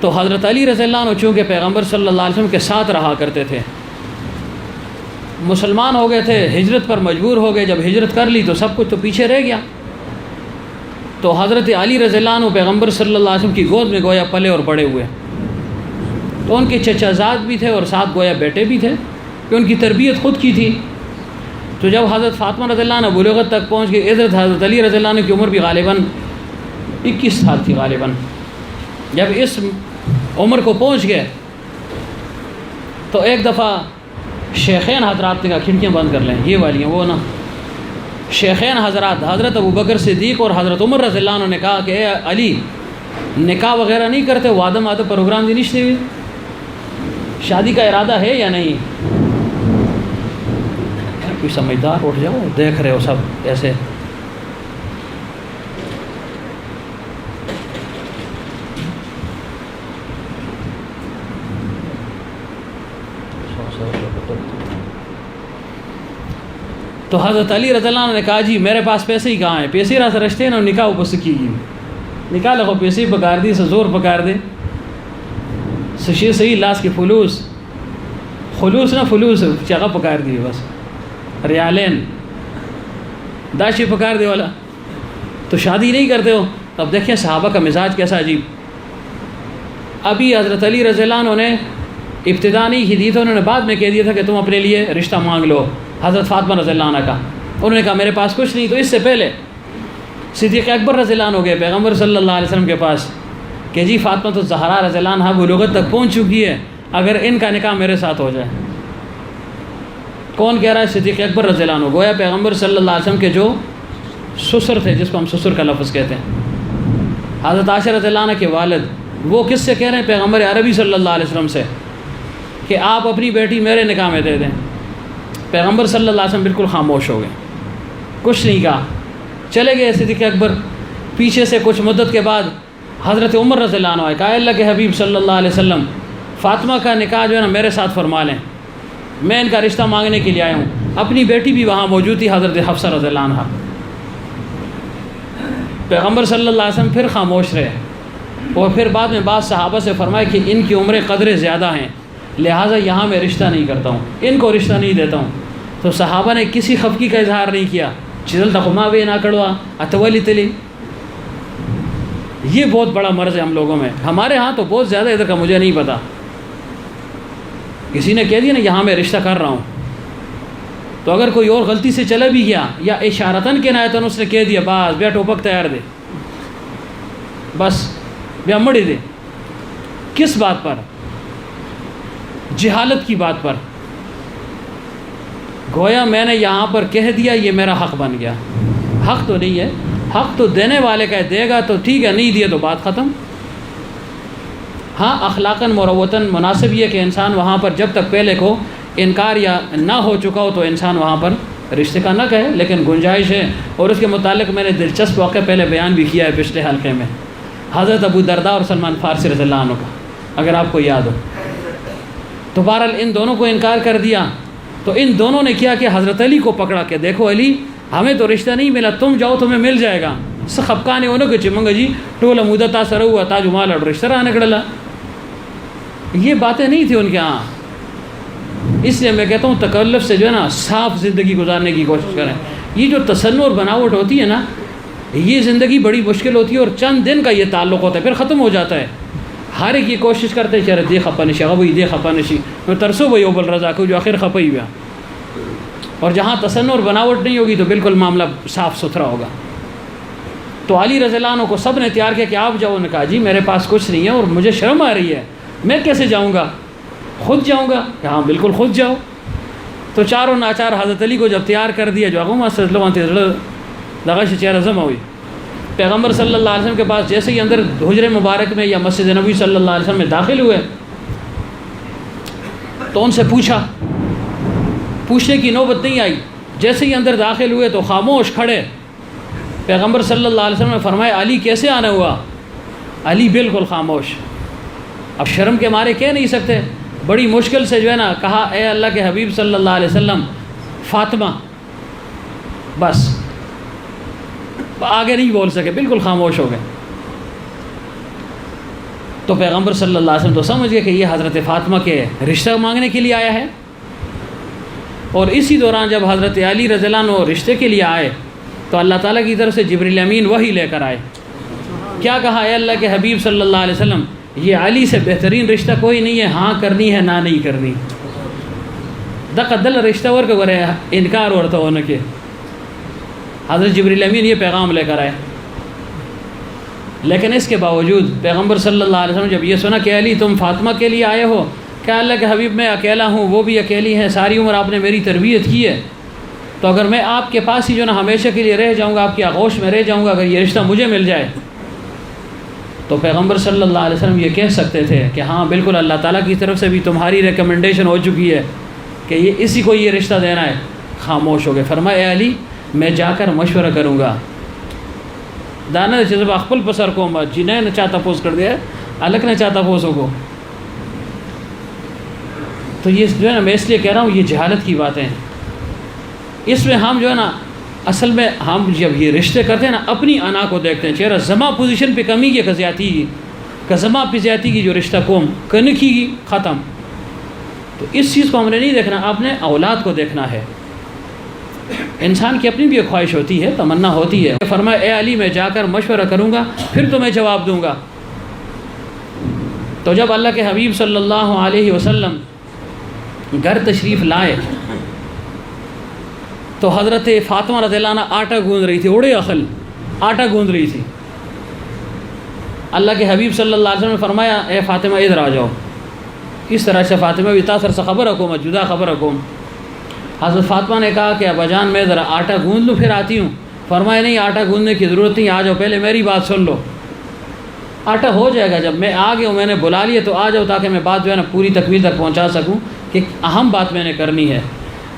تو حضرت علی رضی اللہ عنہ چونکہ پیغمبر صلی اللہ علیہ وسلم کے ساتھ رہا کرتے تھے، مسلمان ہو گئے تھے، ہجرت پر مجبور ہو گئے. جب ہجرت کر لی تو سب کچھ تو پیچھے رہ گیا. تو حضرت علی رضی اللہ عنہ پیغمبر صلی اللہ علیہ وسلم کی گود میں گویا پلے اور بڑے ہوئے. تو ان کے چچا زاد بھی تھے اور ساتھ گویا بیٹے بھی تھے کہ ان کی تربیت خود کی تھی. تو جب حضرت فاطمہ رضی اللہ عنہ بلوغت تک پہنچ گئی، حضرت علی رضی اللہ عنہ کی عمر بھی غالباً 21 سال تھی غالباً. جب اس عمر کو پہنچ گئے تو ایک دفعہ شیخین حضرات نے کہا کھڑکیاں بند کر لیں، یہ والی ہیں وہ نا. شیخین حضرات حضرت ابو بکر صدیق اور حضرت عمر رضی اللہ عنہ نے کہا کہ اے علی نکاح وغیرہ نہیں کرتے، وعدہ آدھا پروگرام دی نہیں ہوئی، شادی کا ارادہ ہے یا نہیں؟ کوئی سمجھدار اٹھ جاؤ، دیکھ رہے ہو سب ایسے. تو حضرت علی رضی اللہ عنہ نے کہا جی میرے پاس پیسے ہی کہاں ہیں، پیسے راس رشتے نا نکاح اوپر سے کی گی، نکاح لگو پیسے پکار دی سے زور پکار دے سشی صحیح لاس کے فلوس خلوص نہ فلوس جگہ پکار دی بس ریالین داشی پکار دے والا. تو شادی نہیں کرتے ہو. اب دیکھیں صحابہ کا مزاج کیسا عجیب. ابھی حضرت علی رضی اللہ عنہ نے ابتدا نہیں ہی دی تو انہوں نے بعد میں کہہ دیا تھا کہ تم اپنے لیے رشتہ مانگ لو. حضرت فاطمہ رضی اللہ عنہ کا انہوں نے کہا میرے پاس کچھ نہیں. تو اس سے پہلے صدیق اکبر رضی اللہ عنہ ہو گئے پیغمبر صلی اللہ علیہ وسلم کے پاس کہ جی فاطمہ تو زہرا رضی اللہ عنہ بلوغت تک پہنچ چکی ہے، اگر ان کا نکاح میرے ساتھ ہو جائے. کون کہہ رہا ہے؟ صدیق اکبر رضی اللہ عنہ، گویا پیغمبر صلی اللہ علیہ وسلم کے جو سسر تھے، جس کو ہم سسر کا لفظ کہتے ہیں، حضرت عائشہ رضی اللہ عنہ کے والد، وہ کس سے کہہ رہے ہیں؟ پیغمبر عربی صلی اللہ علیہ وسلم سے کہ آپ اپنی بیٹی میرے نکاح میں دے دیں. پیغمبر صلی اللہ علیہ وسلم بالکل خاموش ہو گئے، کچھ نہیں کہا، چلے گئے. صدیق اکبر پیچھے سے کچھ مدت کے بعد حضرت عمر رضی اللہ عنہ آئے، کہا اللہ کے حبیب صلی اللہ علیہ وسلم فاطمہ کا نکاح جو ہے نا میرے ساتھ فرما لیں، میں ان کا رشتہ مانگنے کے لیے آیا ہوں. اپنی بیٹی بھی وہاں موجود تھی حضرت حفصہ رضی اللہ عنہ. پیغمبر صلی اللہ علیہ وسلم پھر خاموش رہے اور پھر بعد میں بعض صحابہ سے فرمائے کہ ان کی عمریں قدریں زیادہ ہیں، لہٰذا یہاں میں رشتہ نہیں کرتا ہوں، ان کو رشتہ نہیں دیتا ہوں. تو صحابہ نے کسی خفگی کا اظہار نہیں کیا. چل تخما وے نہ کڑوا اتولی تلی. یہ بہت بڑا مرض ہے ہم لوگوں میں. ہمارے ہاں تو بہت زیادہ، ادھر کا مجھے نہیں پتا. کسی نے کہہ دیا نا یہاں میں رشتہ کر رہا ہوں، تو اگر کوئی اور غلطی سے چلا بھی گیا یا اشارتاً کے نایتاً اس نے کہہ دیا بس بیا ٹوپک تیار دے، بس بیا مڑی دے. کس بات پر؟ جہالت کی بات پر. گویا میں نے یہاں پر کہہ دیا یہ میرا حق بن گیا. حق تو نہیں ہے، حق تو دینے والے کا ہے، دے گا تو ٹھیک ہے، نہیں دیا تو بات ختم. ہاں اخلاقاً مروتاً مناسب یہ کہ انسان وہاں پر جب تک پہلے کو انکار یا نہ ہو چکا ہو تو انسان وہاں پر رشتے کا نہ کہے، لیکن گنجائش ہے. اور اس کے متعلق میں نے دلچسپ واقعہ پہلے بیان بھی کیا ہے پچھلے حلقے میں، حضرت ابو درداء اور سلمان فارسی رضی اللہ عنہ کا، اگر آپ کو یاد ہو. تو بہرحال ان دونوں کو انکار کر دیا. تو ان دونوں نے کیا کہ حضرت علی کو پکڑا کہ دیکھو علی ہمیں تو رشتہ نہیں ملا، تم جاؤ تمہیں مل جائے گا. خپکانے انہوں کے چمنگا جی ٹول مدتا سر ہوا تاج مال اور رشتہ رہا نکڑلا. یہ باتیں نہیں تھیں ان کے ہاں. اس لیے میں کہتا ہوں تکلف سے جو ہے نا صاف زندگی گزارنے کی کوشش کریں. یہ جو تصنع اور بناوٹ ہوتی ہے نا، یہ زندگی بڑی مشکل ہوتی ہے اور چند دن کا یہ تعلق ہوتا ہے، پھر ختم ہو جاتا ہے. ہر ایک یہ کوشش کرتے ہیں چرے دے خپا نشی وہی دے خپا نشی میں ترسو وہی اوبل رضا کو جو آخر خپا ہی ہوا. اور جہاں تصنع اور بناوٹ نہیں ہوگی تو بالکل معاملہ صاف ستھرا ہوگا. تو علی رضی اللہ عنہ کو سب نے تیار کیا کہ آپ جاؤ. نے کہا جی میرے پاس کچھ نہیں ہے اور مجھے شرم آ رہی ہے، میں کیسے جاؤں گا؟ خود جاؤں گا؟ کہ ہاں بالکل خود جاؤ. تو چاروں ناچار حضرت علی کو جب تیار کر دیا جو آگوں لگا سے چہرہ زم ہوئی. پیغمبر صلی اللہ علیہ وسلم کے پاس جیسے ہی اندر حجر مبارک میں یا مسجد نبوی صلی اللہ علیہ وسلم میں داخل ہوئے تو ان سے پوچھنے کی نوبت نہیں آئی. جیسے ہی اندر داخل ہوئے تو خاموش کھڑے. پیغمبر صلی اللہ علیہ وسلم نے فرمایا علی کیسے آنا ہوا؟ علی بالکل خاموش. اب شرم کے مارے کہہ نہیں سکتے، بڑی مشکل سے جو ہے نا کہا اے اللہ کے حبیب صلی اللہ علیہ وسلم فاطمہ. بس آگے نہیں بول سکے، بالکل خاموش ہو گئے. تو پیغمبر صلی اللہ علیہ وسلم تو سمجھ گئے کہ یہ حضرت فاطمہ کے رشتہ مانگنے کے لیے آیا ہے. اور اسی دوران جب حضرت علی رضی اللہ عنہ رشتے کے لیے آئے تو اللہ تعالیٰ کی طرف سے جبریل امین وحی لے کر آئے. کیا کہا؟ اے اللہ کے حبیب صلی اللہ علیہ وسلم یہ علی سے بہترین رشتہ کوئی نہیں ہے، ہاں کرنی ہے نہ نہیں کرنی. دل رشتہ ور کے برے انکار ورتا ہونے کے حضرت جبریل امین یہ پیغام لے کر آئے. لیکن اس کے باوجود پیغمبر صلی اللہ علیہ وسلم جب یہ سنا کہ علی تم فاطمہ کے لیے آئے ہو، کیا اللہ کے حبیب میں اکیلا ہوں، وہ بھی اکیلی ہیں، ساری عمر آپ نے میری تربیت کی ہے، تو اگر میں آپ کے پاس ہی جو نا ہمیشہ کے لیے رہ جاؤں گا، آپ کی آغوش میں رہ جاؤں گا، اگر یہ رشتہ مجھے مل جائے تو پیغمبر صلی اللہ علیہ وسلم یہ کہہ سکتے تھے کہ ہاں بالکل اللہ تعالیٰ کی طرف سے بھی تمہاری ریکمنڈیشن ہو چکی ہے کہ اسی کو یہ رشتہ دینا ہے. خاموش ہو گئے. فرمایا اے علی میں جا کر مشورہ کروں گا. دانا جذب اخبل پسر کو جنہیں نہ چاہتا پوز کر دیا الگ نہ چاہتا پوزوں کو. تو یہ جو ہے نا میں اس لیے کہہ رہا ہوں یہ جہالت کی باتیں ہیں. اس میں ہم جو ہے نا اصل میں ہم جب یہ رشتے کرتے ہیں نا اپنی انا کو دیکھتے ہیں. چہرہ زما پوزیشن پہ کمی کی کزیاتی کی کزما پہ زیادتی کی جو رشتہ قوم کنکھی کی ختم. تو اس چیز کو ہم نے نہیں دیکھنا, آپ نے اولاد کو دیکھنا ہے. انسان کی اپنی بھی ایک خواہش ہوتی ہے, تمنا ہوتی ہے. فرمایا اے علی میں جا کر مشورہ کروں گا پھر تمہیں جواب دوں گا. تو جب اللہ کے حبیب صلی اللہ علیہ وسلم گھر تشریف لائے تو حضرت فاطمہ رضی اللہ عنہ آٹا گوندھ رہی تھی, اڑے عقل آٹا گوندھ رہی تھی. اللہ کے حبیب صلی اللہ علیہ وسلم نے فرمایا اے فاطمہ ادھر آ جاؤ. اس طرح سے فاطمہ بھی تاثر سے خبر رکھو جدا خبر رکھو. حضرت فاطمہ نے کہا کہ ابا جان میں ذرا آٹا گوندھ لوں پھر آتی ہوں. فرمایا نہیں آٹا گوندھنے کی ضرورت نہیں, آ جاؤ پہلے میری بات سن لو. آٹا ہو جائے گا, جب میں آ گیا ہوں میں نے بلا لیا تو آ جاؤ تاکہ میں بات جو ہے نا پوری تکمیل تک پہنچا سکوں کہ اہم بات میں نے کرنی ہے.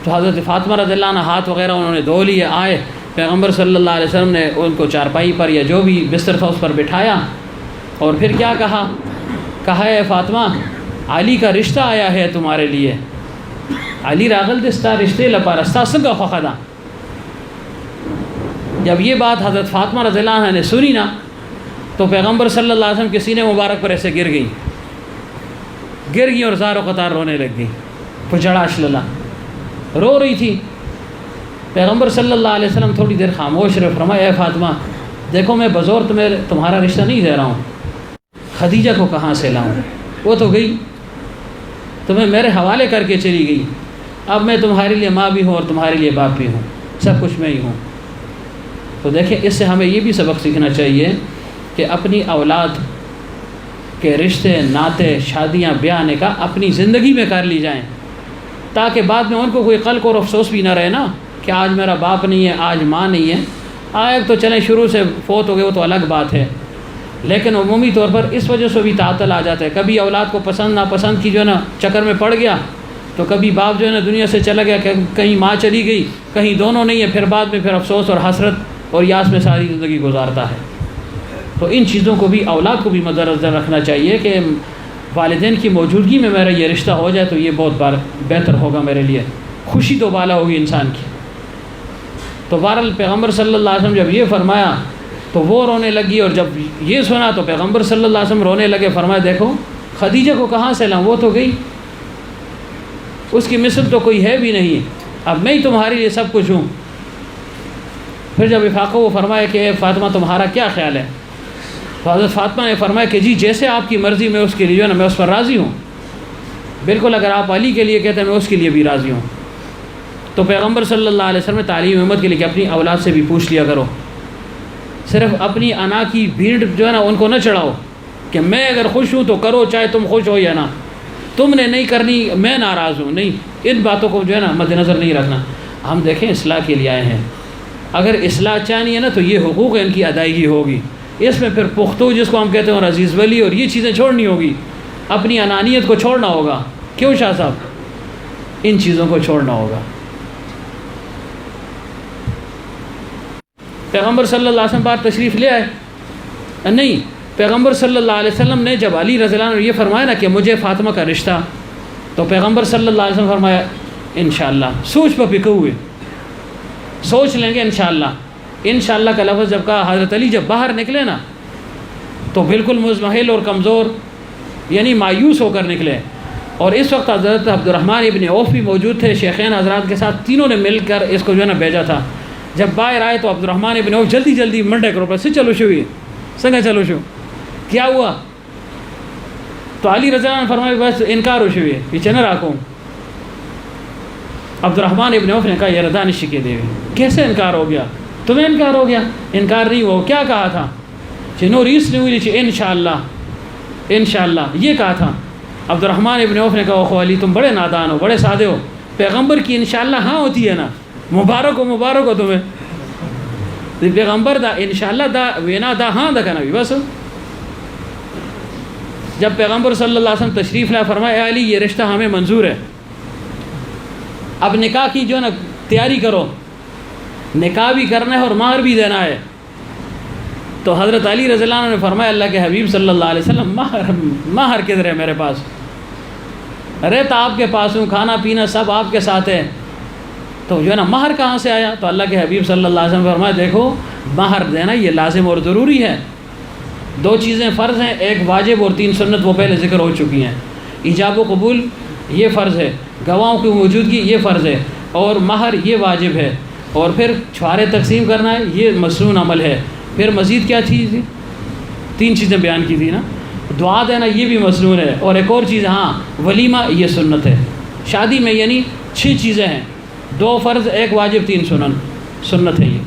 تو حضرت فاطمہ رضی اللہ عنہ ہاتھ وغیرہ انہوں نے دھو لیے, آئے. پیغمبر صلی اللہ علیہ وسلم نے ان کو چارپائی پر یا جو بھی بستر تھا اس پر بٹھایا اور پھر کیا کہا اے فاطمہ علی کا رشتہ آیا ہے تمہارے لیے. علی راغل دستا رشتے لپارستا سنگا خوخدا. جب یہ بات حضرت فاطمہ رضی اللہ عنہ نے سنی نا تو پیغمبر صلی اللہ علیہ وسلم کے سینے مبارک پر ایسے گر گئی اور زار و قطار رونے لگ گئی. پجڑاش للا رو رہی تھی. پیغمبر صلی اللہ علیہ وسلم تھوڑی دیر خاموش رہے. فرمایا اے فاطمہ دیکھو میں بزور تمہارا رشتہ نہیں دے رہا ہوں, خدیجہ کو کہاں سے لاؤں, وہ تو گئی تمہیں میرے حوالے کر کے چلی گئی. اب میں تمہارے لیے ماں بھی ہوں اور تمہارے لیے باپ بھی ہوں, سب کچھ میں ہی ہوں. تو دیکھیں اس سے ہمیں یہ بھی سبق سیکھنا چاہیے کہ اپنی اولاد کے رشتے ناطے شادیاں بیاہ نکاح اپنی زندگی میں کر لی جائیں تاکہ بعد میں ان کو کوئی قلق اور افسوس بھی نہ رہے نا کہ آج میرا باپ نہیں ہے, آج ماں نہیں ہے. ایک تو چلیں شروع سے فوت ہو گئے وہ تو الگ بات ہے, لیکن عمومی طور پر اس وجہ سے بھی تعطل آ جاتا ہے. کبھی اولاد کو پسند ناپسند کی جو ہے نا چکر میں پڑ گیا تو کبھی باپ جو ہے نا دنیا سے چلا گیا, کہیں ماں چلی گئی, کہیں دونوں نہیں ہے, پھر بعد میں پھر افسوس اور حسرت اور یاس میں ساری زندگی گزارتا ہے. تو ان چیزوں کو بھی اولاد کو بھی مد نظر رکھنا چاہیے کہ والدین کی موجودگی میں میرا یہ رشتہ ہو جائے تو یہ بہت بہتر ہوگا میرے لیے, خوشی تو بالا ہوگی انسان کی. تو بہرحال پیغمبر صلی اللہ علیہ وسلم جب یہ فرمایا تو وہ رونے لگی, اور جب یہ سنا تو پیغمبر صلی اللہ علیہ وسلم رونے لگے. فرمایا دیکھو خدیجہ کو کہاں سے لاؤں, وہ تو گئی, اس کی مثل تو کوئی ہے بھی نہیں, اب میں ہی تمہارے لیے سب کچھ ہوں. پھر جب افاقہ وہ فرمایا کہ اے فاطمہ تمہارا کیا خیال ہے, تو حضرت فاطمہ نے فرمایا کہ جی جیسے آپ کی مرضی میں اس کے لیے جو ہے نا میں اس پر راضی ہوں. بالکل اگر آپ علی کے لیے کہتے ہیں میں اس کے لیے بھی راضی ہوں. تو پیغمبر صلی اللہ علیہ وسلم نے تعلیم امت کے لیے کہ اپنی اولاد سے بھی پوچھ لیا کرو, صرف اپنی انا کی بھیڑ جو ہے نا ان کو نہ چڑھاؤ کہ میں اگر خوش ہوں تو کرو چاہے تم خوش ہو یا نہ, تم نے نہیں کرنی میں ناراض ہوں, نہیں, ان باتوں کو جو ہے نا مد نظر نہیں رکھنا. ہم دیکھیں اصلاح کے لیے آئے ہیں, اگر اصلاح چاہنی ہے نا تو یہ حقوق ان کی ادائیگی ہوگی. اس میں پھر پختو جس کو ہم کہتے ہیں اور عزیز ولی اور یہ چیزیں چھوڑنی ہوگی, اپنی انانیت کو چھوڑنا ہوگا. کیوں شاہ صاحب, ان چیزوں کو چھوڑنا ہوگا. پیغمبر صلی اللہ علیہ وسلم بات تشریف لے آئے نہیں, پیغمبر صلی اللہ علیہ وسلم نے جب علی رضی اللہ عنہ یہ فرمایا نا کہ مجھے فاطمہ کا رشتہ, تو پیغمبر صلی اللہ علیہ وسلم فرمایا انشاءاللہ, سوچ پہ پکے ہوئے, سوچ لیں گے انشاءاللہ. انشاءاللہ کا لفظ جب کہا, حضرت علی جب باہر نکلے نا تو بالکل مضمحل اور کمزور یعنی مایوس ہو کر نکلے. اور اس وقت حضرت عبد الرحمن ابن عوف بھی موجود تھے شیخین حضرات کے ساتھ, تینوں نے مل کر اس کو جو ہے نا بھیجا تھا. جب باہر آئے تو عبد الرحمن ابن عوف جلدی جلدی منڈے کرو پر سے چلو شو, یہ سنگا چلو شو, کیا ہوا؟ تو علی رضی اللہ عنہ فرمائے بس انکار ہو شوئے, پیچھے نہ راکوں. عبد الرحمن ابن عوف نے کہا یہ دانش کے دے, کیسے انکار ہو گیا, تمہیں انکار ہو گیا؟ انکار نہیں ہوا, کیا کہا تھا؟ نو ریس نہیں ہوئی, انشاءاللہ انشاءاللہ یہ کہا تھا. عبد الرحمن ابن عوف نے کہا اوہ علی تم بڑے نادان ہو, بڑے سادے ہو, پیغمبر کی انشاءاللہ ہاں ہوتی ہے نا, مبارک ہو تمہیں. پیغمبر دا انشاءاللہ دا وینا دا ہاں دا کنا بھی بس. جب پیغمبر صلی اللہ علیہ وسلم تشریف لائے فرمایا اے علی یہ رشتہ ہمیں منظور ہے، اب نکاح کی جو ہے نا تیاری کرو، نکاح بھی کرنا ہے اور مہر بھی دینا ہے۔ تو حضرت علی رضی اللہ عنہ نے فرمایا اللہ کے حبیب صلی اللہ علیہ وسلم مہر کدھر ہے میرے پاس، رہتا آپ کے پاس ہوں، کھانا پینا سب آپ کے ساتھ ہے، تو جو ہے نا مہر کہاں سے آیا؟ تو اللہ کے حبیب صلی اللہ علیہ وسلم نے فرمایا دیکھو مہر دینا یہ لازم اور ضروری ہے، دو چیزیں فرض ہیں، ایک واجب اور تین سنت، وہ پہلے ذکر ہو چکی ہیں، ایجاب و قبول یہ فرض ہے، گواہوں کی موجودگی یہ فرض ہے، اور مہر یہ واجب ہے، اور پھر چھوارے تقسیم کرنا ہے یہ مسنون عمل ہے۔ پھر مزید کیا چیز تھی؟ تین چیزیں بیان کی تھی نا، دعا دینا یہ بھی مسنون ہے، اور ایک اور چیز ہاں ولیمہ یہ سنت ہے۔ شادی میں یعنی 6 چیزیں ہیں، 2 فرض 1 واجب 3 سنت ہے یہ۔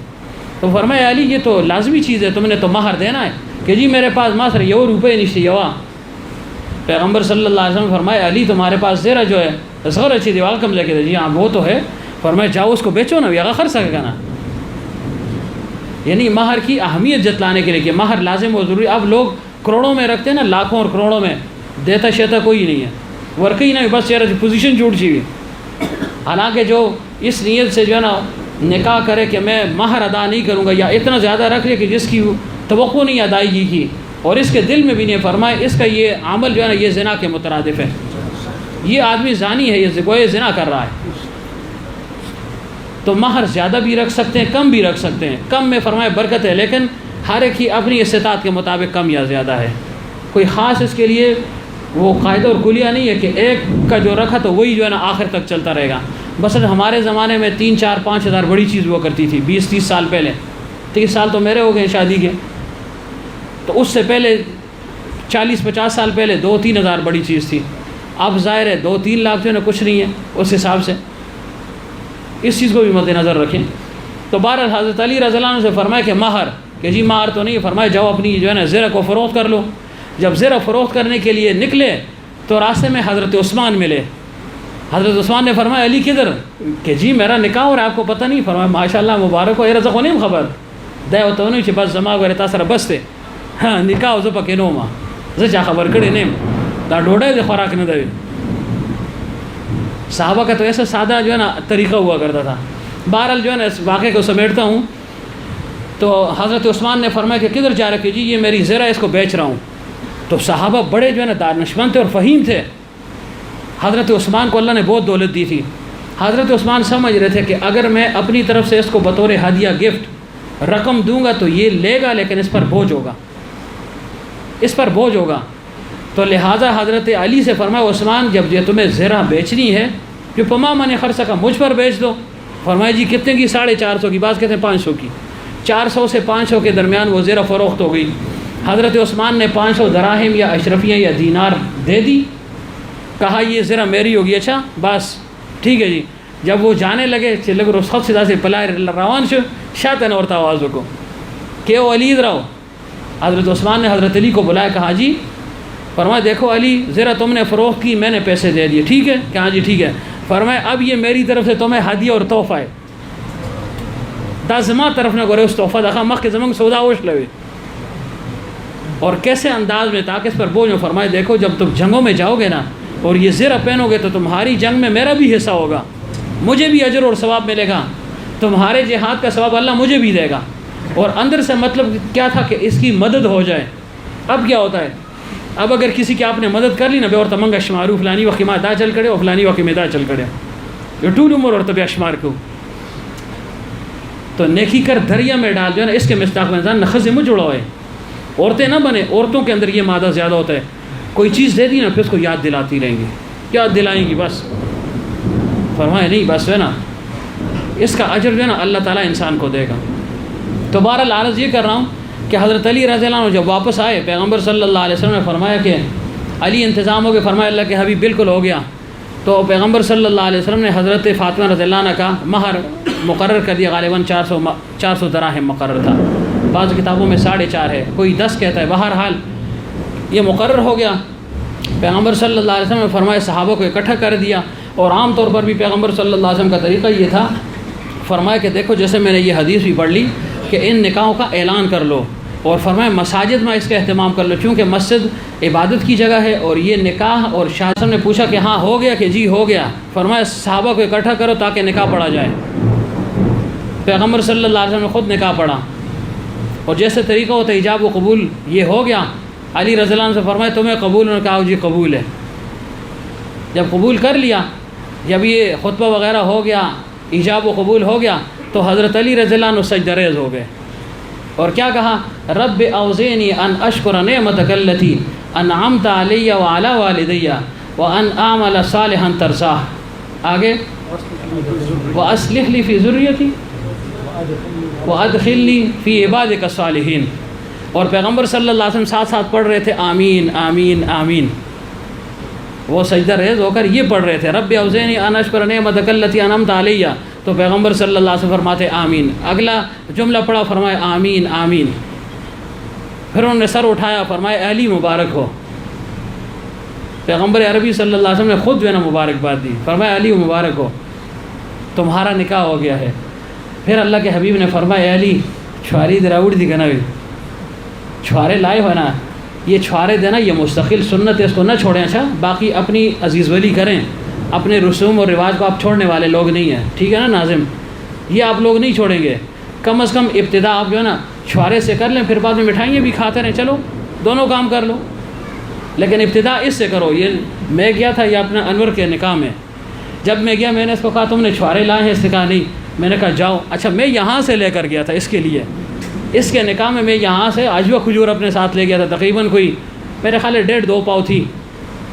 تو فرمایا علی یہ تو لازمی چیز ہے، تم نے تو مہر دینا ہے کہ جی میرے پاس ماسر یہ روپے نشتی یوا۔ پیغمبر صلی اللہ علیہ وسلم فرمایا علی تمہارے پاس زیرہ جو ہے تصور اچھی دیوال کم لے کے دے، جی ہاں وہ تو ہے، فرمایا جاؤ اس کو بیچو نا، یہ خرچ سکے گا نا۔ یعنی مہر کی اہمیت جتلانے کے لیے کہ مہر لازم و ضروری۔ اب لوگ کروڑوں میں رکھتے ہیں نا، لاکھوں اور کروڑوں میں، دیتا شیتا کوئی نہیں ہے، ورکی نہیں، بس چہرہ پوزیشن جھوٹ چاہیے۔ حالانکہ جو اس نیت سے جو ہے نا نکاح کرے کہ میں مہر ادا نہیں کروں گا، یا اتنا زیادہ رکھ لے کہ جس کی توقع نہیں ادائیگی کی، اور اس کے دل میں بھی نہیں، فرمائے اس کا یہ عمل جو ہے نا یہ زنا کے مترادف ہے، یہ آدمی زانی ہے، یہ زنا کر رہا ہے۔ تو مہر زیادہ بھی رکھ سکتے ہیں، کم بھی رکھ سکتے ہیں، کم میں فرمائے برکت ہے، لیکن ہر ایک کی اپنی استطاعت کے مطابق کم یا زیادہ ہے، کوئی خاص اس کے لیے وہ قاعدہ اور کلیہ نہیں ہے کہ ایک کا جو رکھا تو وہی جو ہے نا آخر تک چلتا رہے گا۔ بس ہمارے زمانے میں 3 4 5 ہزار بڑی چیز ہوا کرتی تھی، 20 30 سال پہلے، 30 سال تو میرے ہو گئے شادی کے، تو اس سے پہلے 40 50 سال پہلے 2 3 ہزار بڑی چیز تھی، اب ظاہر ہے 2 3 لاکھ جو ہے نا کچھ نہیں ہے اس حساب سے، اس چیز کو بھی مد نظر رکھیں۔ تو بہرحال حضرت علی رضی اللہ عنہ سے فرمایا کہ مہر، کہ جی مہر تو نہیں، فرمایا جاؤ اپنی جو ہے نا زرہ کو فروخت کر لو۔ جب زرہ فروخت کرنے کے لیے نکلے تو راستے میں حضرت عثمان ملے، حضرت عثمان نے فرمایا علی کدھر؟ کہ جی میرا نکاح اور آپ کو پتہ نہیں؟ فرمایا ماشاءاللہ مبارک ہو، اے رزق نہیں خبر دے ہوتا نہیں بس زما غیر تاثر بستے ہاں نکاح ز پکې نو ما زه چا خبر کړی نیم دا ډوډۍ د خوراک نه دی۔ صحابہ کا تو ایسا سادہ جو ہے نا طریقہ ہوا کرتا تھا۔ بہرحال جو ہے نا اس واقعے کو سمیٹتا ہوں، تو حضرت عثمان نے فرمایا کہ کدھر جا رہے کہ جی یہ میری زرہ اس کو بیچ رہا ہوں۔ تو صحابہ بڑے جو ہے نا دانشمند تھے اور فہیم تھے، حضرت عثمان کو اللہ نے بہت دولت دی تھی۔ حضرت عثمان سمجھ رہے تھے کہ اگر میں اپنی طرف سے اس کو بطور ہدیہ گفٹ رقم دوں گا تو یہ لے گا، لیکن اس پر بوجھ ہوگا، اس پر بوجھ ہوگا۔ تو لہٰذا حضرت علی سے فرمایا عثمان جب یہ تمہیں زرہ بیچنی ہے جو پما من خرچہ کا مجھ پر بیچ دو۔ فرمایا جی کتنے کی؟ 450 کی، بعض کہتے ہیں 500 کی۔ 400 سے 500 کے درمیان وہ زرہ فروخت ہو گئی۔ حضرت عثمان نے 500 دراہم یا اشرفیہ یا دینار دے دی، کہا یہ زرہ میری ہوگی۔ اچھا بس ٹھیک ہے جی۔ جب وہ جانے لگے چلے رخصت سدا سے پلائے روان شو شاطن اور آوازوں کو کہ او علی ادھر آؤ۔ حضرت عثمان نے حضرت علی کو بلایا، کہا جی، فرمایا دیکھو علی زرہ تم نے فروخت کی، میں نے پیسے دے دیے، ٹھیک ہے؟ کہ ہاں جی ٹھیک ہے۔ فرمایا اب یہ میری طرف سے تمہیں ہدیہ اور تحفہ ہے، دا زما طرف نہ گورے اس تحفہ دکھا مخ کے زمان سودا ہوش لوے اور کیسے انداز میں تاکہ اس پر بوجھ ہو۔ فرمایا دیکھو جب تم جنگوں میں جاؤ گے نا اور یہ زرہ پہنو گے تو تمہاری جنگ میں میرا بھی حصہ ہوگا، مجھے بھی اجر اور ثواب ملے گا، تمہارے جہاد کا ثواب اللہ مجھے بھی دے گا۔ اور اندر سے مطلب کیا تھا کہ اس کی مدد ہو جائے۔ اب کیا ہوتا ہے، اب اگر کسی کی آپ نے مدد کر لی نا بے اور تمنگا شمارو فلانی وقت ما دا چل کڑے اور فلانی وقت میں دا چل کڑے یہ ٹول عمر اور طبع شمار کو تو نیکی کر دریا میں ڈال جو ہے نا، اس کے مستاق میں انسان نخز میں جڑا ہے۔ عورتیں نہ بنے، عورتوں کے اندر یہ مادہ زیادہ ہوتا ہے، کوئی چیز دے دی نا پھر اس کو یاد دلاتی رہیں گی، یاد دلائیں گی بس۔ فرمایا نہیں بس ہے نا اس کا اجر جو ہے نا اللہ تعالیٰ انسان کو دے گا۔ تو بہرحال عرض یہ کر رہا ہوں کہ حضرت علی رضی اللہ عنہ جب واپس آئے پیغمبر صلی اللہ علیہ وسلم نے فرمایا کہ علی انتظام ہو گیا؟ فرمایا اللہ کے حبیب بالکل ہو گیا۔ تو پیغمبر صلی اللہ علیہ وسلم نے حضرت فاطمہ رضی اللہ عنہ کا مہر مقرر کر دیا، غالباً 400 دراہم مقرر تھا، بعض کتابوں میں 4.5 ہے، کوئی 10 کہتا ہے، بہرحال یہ مقرر ہو گیا۔ پیغمبر صلی اللہ علیہ وسلم نے فرمایا صحابہ کو اکٹھا کر دیا، اور عام طور پر بھی پیغمبر صلی اللہ علیہ وسلم کا طریقہ یہ تھا، فرمایا کہ دیکھو جیسے میں نے یہ حدیث بھی پڑھ لی کہ ان نکاحوں کا اعلان کر لو اور فرمائے مساجد میں اس کا اہتمام کر لو، چونکہ مسجد عبادت کی جگہ ہے، اور یہ نکاح، اور شاہ نے پوچھا کہ ہاں ہو گیا کہ جی ہو گیا، فرمایا صحابہ کو اکٹھا کرو تاکہ نکاح پڑھا جائے۔ پیغمبر صلی اللہ علیہ وسلم نے خود نکاح پڑھا، اور جیسے طریقہ ہوتا ہے ایجاب و قبول، یہ ہو گیا۔ علی رضی اللہ عنہ سے فرمایا تمہیں قبول؟ انہوں نے کہا جی قبول ہے۔ جب قبول کر لیا، جب یہ خطبہ وغیرہ ہو گیا، ایجاب و قبول ہو گیا، تو حضرت علی رضی اللہ عنہ سجدہ ریز ہو گئے، اور کیا کہا؟ رب اوزینی ان اشکر نعمتک التی انعمت علی وعلی والدی وان اعمل صالحا ترضاہ۔ آگے واصلح لی فی ذریتی وادخلنی فی عبادک الصالحین۔ اور پیغمبر صلی اللہ علیہ وسلم ساتھ ساتھ پڑھ رہے تھے آمین آمین آمین، وہ سجدہ ریز ہو کر یہ پڑھ رہے تھے رب اوزینی ان اشکر نعمتک التی انعمت علی، تو پیغمبر صلی اللہ علیہ وسلم فرماتے آمین۔ اگلا جملہ پڑھا، فرمایا آمین آمین۔ پھر انہوں نے سر اٹھایا، فرمایا علی مبارک ہو۔ پیغمبر عربی صلی اللہ علیہ وسلم نے خود جو ہے نا مبارکباد دی، فرمایا علی مبارک ہو، تمہارا نکاح ہو گیا ہے۔ پھر اللہ کے حبیب نے فرمایا علی چھواری دراؤڑ دی گنا بھی چھوارے لائے ہو نا، یہ چھوارے دینا یہ مستقل سنت ہے، اس کو نہ چھوڑیں۔ اچھا باقی اپنی عزیز ولی کریں، اپنے رسوم اور رواج کو آپ چھوڑنے والے لوگ نہیں ہیں، ٹھیک ہے نا ناظم؟ یہ آپ لوگ نہیں چھوڑیں گے، کم از کم ابتدا آپ جو ہے نا چھوارے سے کر لیں، پھر بعد میں مٹھائیاں بھی کھاتے رہیں، چلو دونوں کام کر لو، لیکن ابتدا اس سے کرو۔ یہ میں گیا تھا یہ اپنا انور کے نکاح میں، جب میں گیا میں نے اس کو کہا تم نے چھوارے لائے ہیں؟ اس نے کہا نہیں۔ میں نے کہا جاؤ۔ اچھا میں یہاں سے لے کر گیا تھا اس کے لیے، اس کے نکاح میں یہاں سے عجوہ کھجور اپنے ساتھ لے گیا تھا، تقریباً کوئی میرے خیال ہے 1.5-2 پاؤ تھی،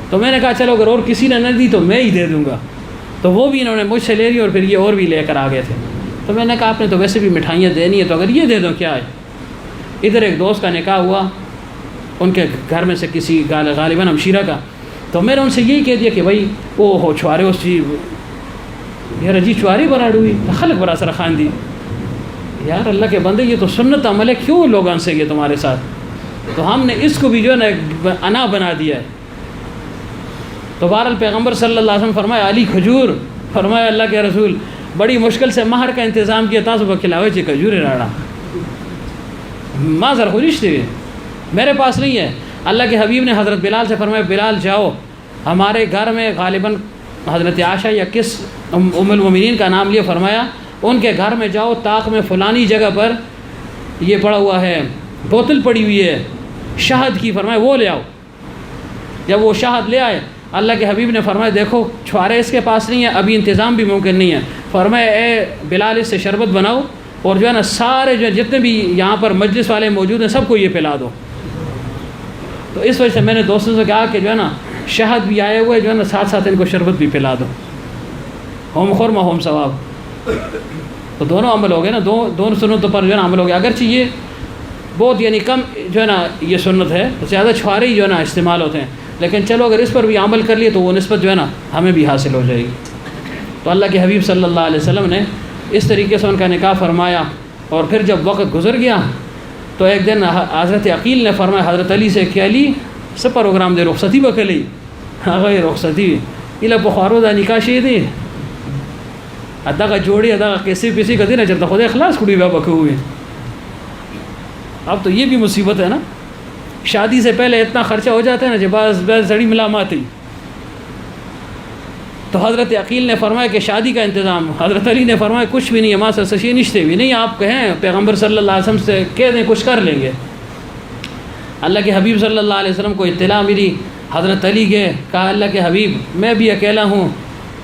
تو میں نے کہا چلو اگر اور کسی نے نہ دی تو میں ہی دے دوں گا، تو وہ بھی انہوں نے مجھ سے لے لی، اور پھر یہ اور بھی لے کر آ گئے تھے۔ تو میں نے کہا آپ نے تو ویسے بھی مٹھائیاں دینی ہے، تو اگر یہ دے دو کیا ہے۔ ادھر ایک دوست کا نکاح ہوا ان کے گھر میں سے کسی غالباً ہمشیرہ کا، تو میں نے ان سے یہی کہہ دیا کہ بھائی او ہو چھوارے اس چیز یار جی چواری براڑ ہوئی خلق برا سر خان دی، یار اللہ کے بندے یہ تو سنت عمل ہے، کیوں لوگ انسیں گے تمہارے ساتھ؟ تو ہم نے اس کو بھی جو ہے نا ایک انا بنا دیا ہے۔ تو بہرحال پیغمبر صلی اللہ علیہ وسلم فرمایا علی کھجور، فرمایا اللہ کے رسول بڑی مشکل سے مہر کا انتظام کیا تھا، صبح کھلاوے چی کھجور راڑا ماں ذرا خوش تھی، میرے پاس نہیں ہے۔ اللہ کے حبیب نے حضرت بلال سے فرمایا بلال جاؤ ہمارے گھر میں، غالباً حضرت عائشہ یا کس ام المومنین کا نام لیا، فرمایا ان کے گھر میں جاؤ، طاق میں فلانی جگہ پر یہ پڑا ہوا ہے، بوتل پڑی ہوئی ہے شہد کی، فرمایا وہ لے آؤ۔ جب وہ شہد لے آئے اللہ کے حبیب نے فرمایا دیکھو چھوارے اس کے پاس نہیں ہے، ابھی انتظام بھی ممکن نہیں ہے، فرمایا اے بلال اس سے شربت بناؤ، اور جو ہے نا سارے جو جتنے بھی یہاں پر مجلس والے موجود ہیں سب کو یہ پلا دو۔ تو اس وجہ سے میں نے دوستوں سے کہا کہ جو ہے نا شہد بھی آئے ہوئے جو ہے نا ساتھ ساتھ ان کو شربت بھی پلا دو، ہوم خورما ہوم ثواب۔ تو دونوں عمل ہو گئے نا، دونوں سنتوں پر جو ہے نا عمل ہو گیا۔ اگرچہ یہ بہت یعنی کم جو ہے نا یہ سنت ہے، زیادہ چھوارے ہی جو ہے نا استعمال ہوتے ہیں، لیکن چلو اگر اس پر بھی عمل کر لیے تو وہ نسبت جو ہے نا ہمیں بھی حاصل ہو جائے گی۔ تو اللہ کے حبیب صلی اللہ علیہ وسلم نے اس طریقے سے ان کا نکاح فرمایا، اور پھر جب وقت گزر گیا تو ایک دن حضرت عقیل نے فرمایا حضرت علی سے کہ علی سب پروگرام دے رخصتی بکلی، ہاں بھائی رخصتی یہ بخارو دا نکاح شی دی ادا کا جوڑی ادا کیسی پیسی کا دن ہے چلتا خود اخلاص کڑی بیا بکے ہوئے۔ اب تو یہ بھی مصیبت ہے نا، شادی سے پہلے اتنا خرچہ ہو جاتا ہے نا جب بس زڑی ملامات ہی۔ تو حضرت عقیل نے فرمایا کہ شادی کا انتظام، حضرت علی نے فرمایا کچھ بھی نہیں ہے، ماں سے سشی نشتے بھی نہیں، آپ کہیں پیغمبر صلی اللہ علیہ وسلم سے کہہ دیں کچھ کر لیں گے۔ اللہ کے حبیب صلی اللہ علیہ وسلم کو اطلاع ملی، حضرت علی کے کہا اللہ کے حبیب میں بھی اکیلا ہوں،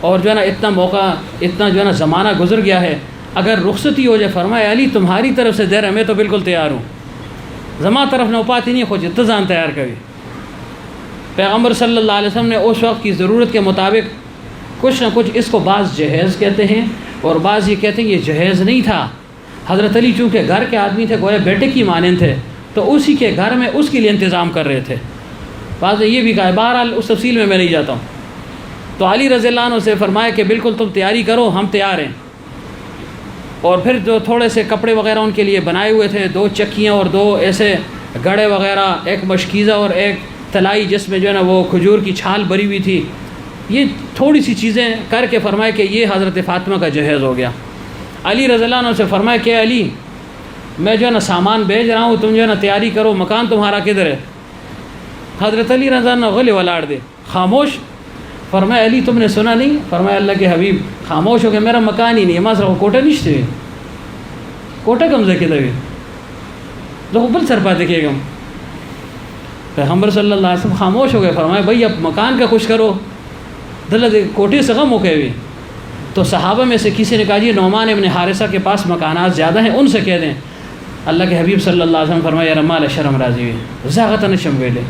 اور جو ہے نا اتنا موقع اتنا جو ہے نا زمانہ گزر گیا ہے، اگر رخصتی ہو جائے فرمایا علی تمہاری طرف سے دیر ہے میں تو بالکل تیار ہوں، زمان طرف نہ پاتی نہیں خوش اتزان تیار کبھی۔ پیغمبر صلی اللہ علیہ وسلم نے اس وقت کی ضرورت کے مطابق کچھ نہ کچھ، اس کو بعض جہیز کہتے ہیں اور بعض یہ کہتے ہیں یہ جہیز نہیں تھا۔ حضرت علی چونکہ گھر کے آدمی تھے، گویا بیٹے کی مانند تھے، تو اسی کے گھر میں اس کے لیے انتظام کر رہے تھے۔ بعض نے یہ بھی کہا، بہرحال اس تفصیل میں نہیں جاتا ہوں۔ تو علی رضی اللہ عنہ سے فرمایا کہ بالکل تم تیاری کرو، ہم تیار ہیں۔ اور پھر جو تھوڑے سے کپڑے وغیرہ ان کے لیے بنائے ہوئے تھے، 2 چکیاں اور 2 ایسے گڑے وغیرہ، ایک مشکیزہ اور ایک تلائی جس میں جو ہے نا وہ کھجور کی چھال بری ہوئی تھی، یہ تھوڑی سی چیزیں کر کے فرمایا کہ یہ حضرت فاطمہ کا جہیز ہو گیا۔ علی رضی اللہ عنہ سے فرمایا کہ علی میں جو ہے نا سامان بھیج رہا ہوں، تم جو ہے نا تیاری کرو، مکان تمہارا کدھر ہے؟ حضرت علی رضی اللہ عنہ غلی ولاڑ دے، خاموش۔ فرمایا علی تم نے سنا نہیں؟ فرمایا اللہ کے حبیب خاموش ہو گیا، میرا مکان ہی نہیں ہے، ماسر کوٹہ نہیں کوٹہ کم سے کدھر لوگ بل سر پاتے کہ گم پیغمبر صلی اللہ علیہ وسلم خاموش ہو گئے۔ فرمایا بھائی اب مکان کا کچھ کرو، دل کوٹے سے غم ہو گئے ہوئے۔ تو صحابہ میں سے کسی نے کہا جی نعمان ابن حارثہ کے پاس مکانات زیادہ ہیں، ان سے کہہ دیں۔ اللہ کے حبیب صلی اللہ علیہ وسلم فرمایا رمال شرم راضی ہوئے زاغتن شمویلے،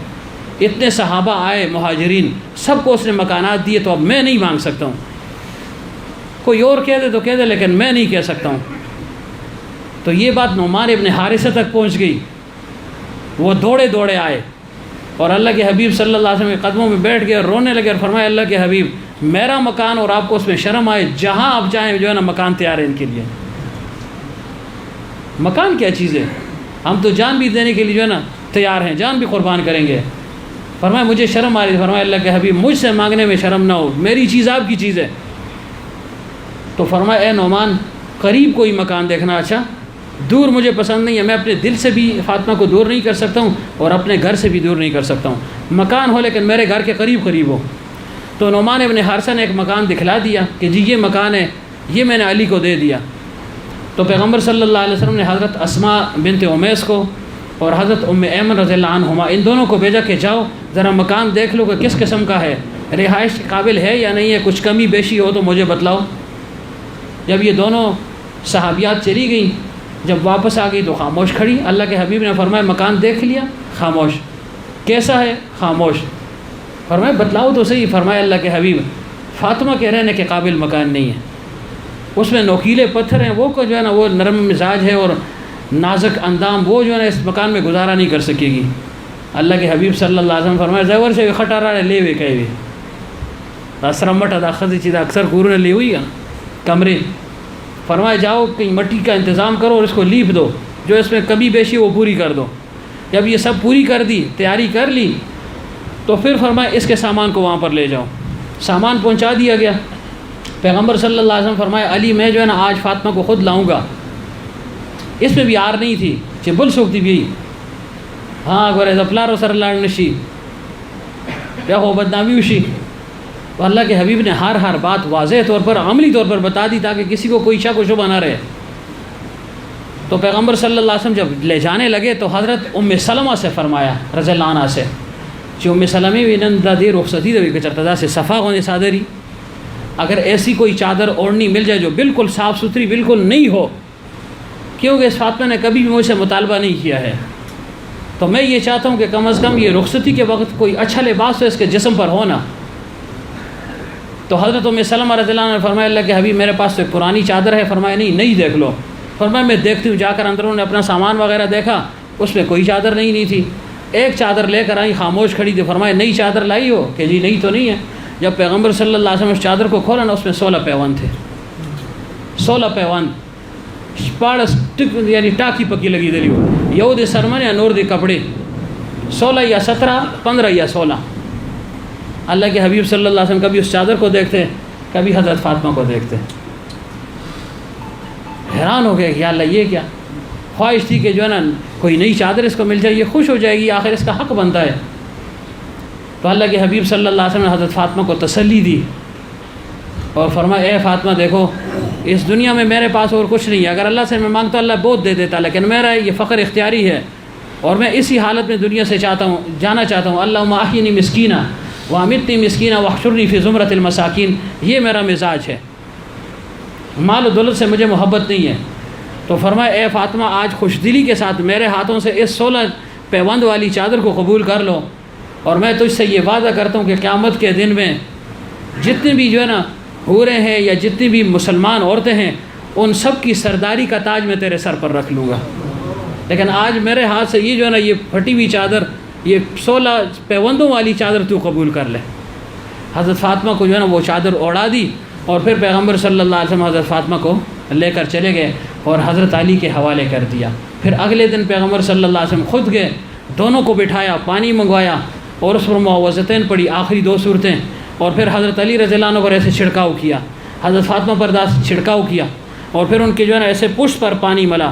اتنے صحابہ آئے مہاجرین، سب کو اس نے مکانات دیے، تو اب میں نہیں مانگ سکتا ہوں، کوئی اور کہہ دے تو کہہ دے لیکن میں نہیں کہہ سکتا ہوں۔ تو یہ بات نعمان ابن حارثہ تک پہنچ گئی، وہ دوڑے دوڑے آئے اور اللہ کے حبیب صلی اللہ علیہ وسلم کے قدموں میں بیٹھ گئے اور رونے لگے اور فرمایا اللہ کے حبیب میرا مکان اور آپ کو اس میں شرم آئے، جہاں آپ جائیں جو ہے نا مکان تیار ہے ان کے لیے۔ مکان کیا چیز ہے، ہم تو جان بھی دینے کے لیے جو ہے نا تیار ہیں، جان بھی قربان کریں گے۔ فرمایا مجھے شرم آ رہی ہے، فرمایا اللہ کے حبیب مجھ سے مانگنے میں شرم نہ ہو، میری چیز آپ کی چیز ہے۔ تو فرمایا اے نعمان قریب کوئی مکان دیکھنا، اچھا دور مجھے پسند نہیں ہے، میں اپنے دل سے بھی فاطمہ کو دور نہیں کر سکتا ہوں اور اپنے گھر سے بھی دور نہیں کر سکتا ہوں، مکان ہو لیکن میرے گھر کے قریب قریب ہو۔ تو نعمان ابن حارثہ نے ایک مکان دکھلا دیا کہ جی یہ مکان ہے، یہ میں نے علی کو دے دیا۔ تو پیغمبر صلی اللہ علیہ وسلم نے حضرت اسماء بنت امیس کو اور حضرت ام ایمن رضی اللہ عنہما ان دونوں کو بھیجا کہ جاؤ ذرا مکان دیکھ لو کہ کس قسم کا ہے، رہائش قابل ہے یا نہیں ہے، کچھ کمی بیشی ہو تو مجھے بتلاؤ۔ جب یہ دونوں صحابیات چلی گئیں، جب واپس آ گئی تو خاموش کھڑی۔ اللہ کے حبیب نے فرمایا مکان دیکھ لیا؟ خاموش۔ کیسا ہے؟ خاموش۔ فرمایا بتلاؤ تو صحیح۔ فرمایا اللہ کے حبیب فاطمہ کے رہنے کے قابل مکان نہیں ہے، اس میں نوکیلے پتھر ہیں، وہ کو جو ہے نا وہ نرم مزاج ہے اور نازک اندام، وہ جو ہے نا اس مکان میں گزارا نہیں کر سکے گی۔ اللہ کے حبیب صلی اللہ علیہ وسلم فرمایا زیور سے خٹارا لے ہوئے کہے ہوئے اسرمٹ ادا خزی چیزیں اکثر گورو نے لی ہوئی ہے کمرے۔ فرمایا جاؤ کہیں مٹی کا انتظام کرو اور اس کو لیپ دو، جو اس میں کمی بیشی وہ پوری کر دو۔ جب یہ سب پوری کر دی، تیاری کر لی، تو پھر فرمایا اس کے سامان کو وہاں پر لے جاؤ۔ سامان پہنچا دیا گیا۔ پیغمبر صلی اللہ علیہ وسلم فرمایا علی میں جو ہے نا آج فاطمہ کو خود لاؤں گا۔ اس میں بھی آر نہیں تھی کہ بل سوکتی بھی ہاں گورے زپلارو سر لاڑ نشی کیا ہو بدنامی وشی۔ تو اللہ کے حبیب نے ہر بات واضح طور پر عملی طور پر بتا دی تاکہ کسی کو کوئی شک و شبہ نہ رہے۔ تو پیغمبر صلی اللہ علیہ وسلم جب لے جانے لگے تو حضرت ام سلمہ سے فرمایا رضی اللہ عنہ سے کہ ام سلمہ بھی نندا دی رخصتی دوی کچرتدا سے صفا ہونے صادری، اگر ایسی کوئی چادر اوڑھنی مل جائے جو بالکل صاف ستھری بالکل نہیں ہو، کیونکہ اس فاطمہ نے کبھی بھی مجھ سے مطالبہ نہیں کیا ہے، تو میں یہ چاہتا ہوں کہ کم از کم یہ رخصتی کے وقت کوئی اچھا لباس تو اس کے جسم پر ہونا۔ تو حضرت ام سلمہ رضی اللہ عنہ نے فرمایا اللہ کے حبیب میرے پاس تو ایک پرانی چادر ہے۔ فرمایا نہیں دیکھ لو۔ فرمایا میں دیکھتی ہوں۔ جا کر اندروں نے اپنا سامان وغیرہ دیکھا، اس میں کوئی چادر نہیں تھی۔ ایک چادر لے کر آئی، خاموش کھڑی تھی۔ فرمایا نئی چادر لائی ہو؟ کہ جی نہیں تو نہیں ہے۔ جب پیغمبر صلی اللہ علیہ وسلم اس چادر کو کھولا نا، اس میں 16 پیوند تھے، 16 پیوند پاڑس یعنی ٹاکی پکی لگی دلی ہو یہود سرمن یا نور دے کپڑے، 16 یا 17، 15 یا 16۔ اللہ کے حبیب صلی اللہ علیہ وسلم کبھی اس چادر کو دیکھتے، کبھی حضرت فاطمہ کو دیکھتے، حیران ہو گئے کہ یا اللہ یہ کیا۔ خواہش تھی کہ جو ہے نا کوئی نئی چادر اس کو مل جائے، یہ خوش ہو جائے گی، آخر اس کا حق بنتا ہے۔ تو اللہ کے حبیب صلی اللہ علیہ وسلم نے حضرت فاطمہ کو تسلی دی اور فرمایا اے فاطمہ دیکھو اس دنیا میں میرے پاس اور کچھ نہیں ہے، اگر اللہ سے میں مانگتا اللہ بہت دے دیتا، لیکن میرا یہ فقر اختیاری ہے اور میں اسی حالت میں دنیا سے جانا چاہتا ہوں۔ اللہم احینی مسکینہ وامیتنی مسکینہ واحشرنی فی زمرۃ المساکین، یہ میرا مزاج ہے، مال و دولت سے مجھے محبت نہیں ہے۔ تو فرمایا اے فاطمہ آج خوش دلی کے ساتھ میرے ہاتھوں سے اس 16 پیوند والی چادر کو قبول کر لو، اور میں تجھ سے یہ وعدہ کرتا ہوں کہ قیامت کے دن میں جتنے بھی جو ہے نا حوریں ہیں یا جتنی بھی مسلمان عورتیں ہیں، ان سب کی سرداری کا تاج میں تیرے سر پر رکھ لوں گا، لیکن آج میرے ہاتھ سے یہ جو ہے نا یہ پھٹی ہوئی چادر، یہ 16 پیوندوں والی چادر تو قبول کر لے۔ حضرت فاطمہ کو جو ہے نا وہ چادر اوڑھا دی، اور پھر پیغمبر صلی اللہ علیہ وسلم حضرت فاطمہ کو لے کر چلے گئے اور حضرت علی کے حوالے کر دیا۔ پھر اگلے دن پیغمبر صلی اللہ علیہ وسلم خود گئے، دونوں کو بٹھایا، پانی منگوایا اور اس پر معوذتین پڑھی، آخری 2 صورتیں، اور پھر حضرت علی رضی اللہ عنہ پر ایسے چھڑکاؤ کیا، حضرت فاطمہ پر چھڑکاؤ کیا، اور پھر ان کے جو ہے نا ایسے پشت پر پانی ملا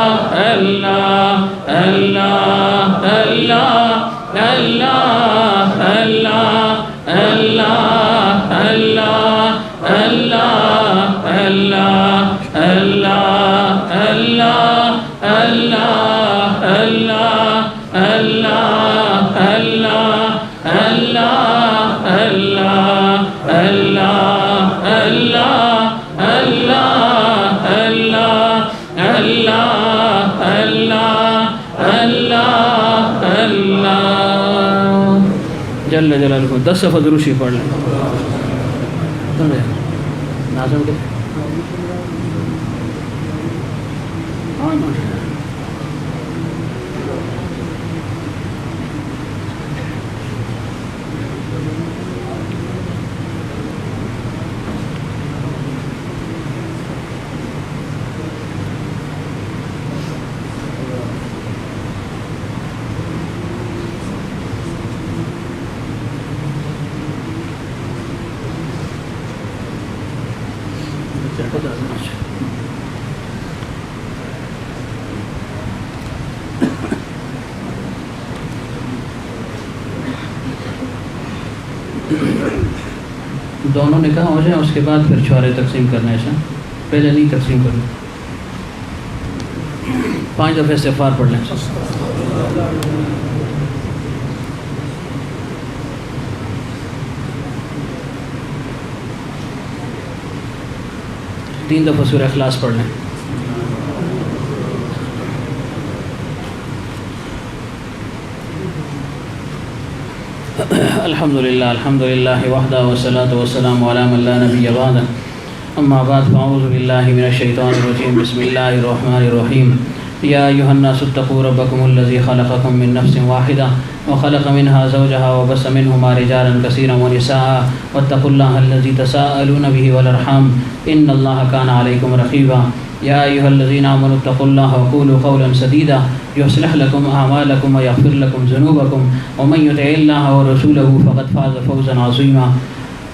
اللہ اللہ اللہ اللہ اللہ اللہ اللہ اللہ اللہ اللہ اللہ اللہ اللہ جل جلالہ 10 دفعہ درود شریف پڑھ لیں. ناظم کے دونوں نکاح ہو جائیں اس کے بعد پھر چھوارے تقسیم کرنا ہے. ایسا پہلے نہیں تقسیم کرنا. 5 دفعہ استغفار پڑھ لیں. تین دفعہ سورہ اخلاص پڑھ لیں. الحمدللہ الحمدللہ وحدہ والصلاة والسلام علی من لا نبی بعدہ. اما بعد فاعوذ باللہ من الشیطان الرجیم. بسم اللہ الرحمن الرحیم. یا ایھا الناس اتقوا ربکم الذی خلقکم من نفس واحدہ وخلق منها زوجها وبث منهما رجالا كثيرا ونساء واتقوا الله الذي تساءلون به والارحام ان الله كان عليكم رقيبا. يا أيها الذين آمنوا اتقوا الله وقولوا قولا سديدا يصلح لكم أعمالكم ويغفر لكم ذنوبكم ومن يطع الله ورسوله فقد فاز فوزا عظيما.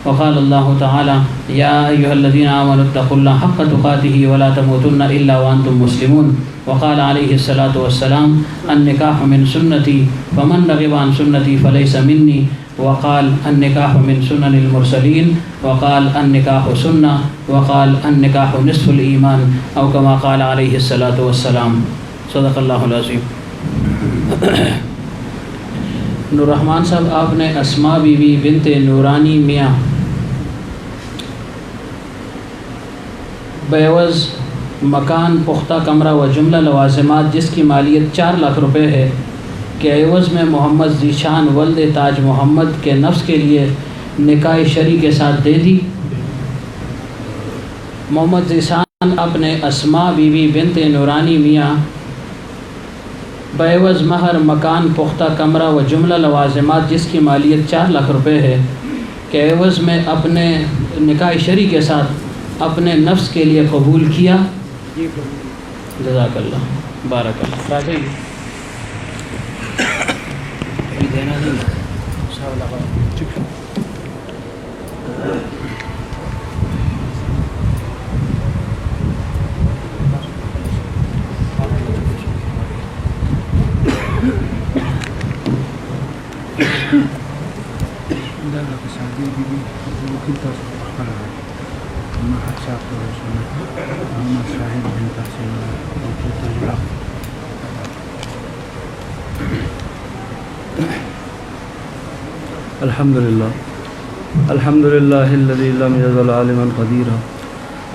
وقال الله تعالى يا أيها الذين آمنوا اتقوا الله حق تقاته ولا تموتن إلا وأنتم مسلمون. وقال عليه الصلاة والسلام النكاح من سنتي فمن رغب عن سنتي فليس مني. وقال النكاح من سنن المرسلين. وقال النكاح سنة. وقال النكاح نصف الإيمان أو كما قال عليه الصلاة والسلام. صدق اللہ العظیم. نور رحمان صاحب آپ نے اسماء بی بی بنت نورانی میاں بعوض مکان پختہ کمرہ و جملہ لوازمات جس کی مالیت 4 لاکھ روپے ہے کے عوض میں محمد ذیشان ولد تاج محمد کے نفس کے لیے نکاح شرعی کے ساتھ دے دی. محمد ذیشان اپنے اسماء بی بی بنت نورانی میاں بعوض مہر مکان پختہ کمرہ و جملہ لوازمات جس کی مالیت 4 لاکھ روپے ہے کے عوض میں اپنے نکاح شرعی کے ساتھ اپنے نفس کے لیے قبول کیا. جزاک اللہ بارک اللہ. الحمد لله الذي لم يزل عالما قديرا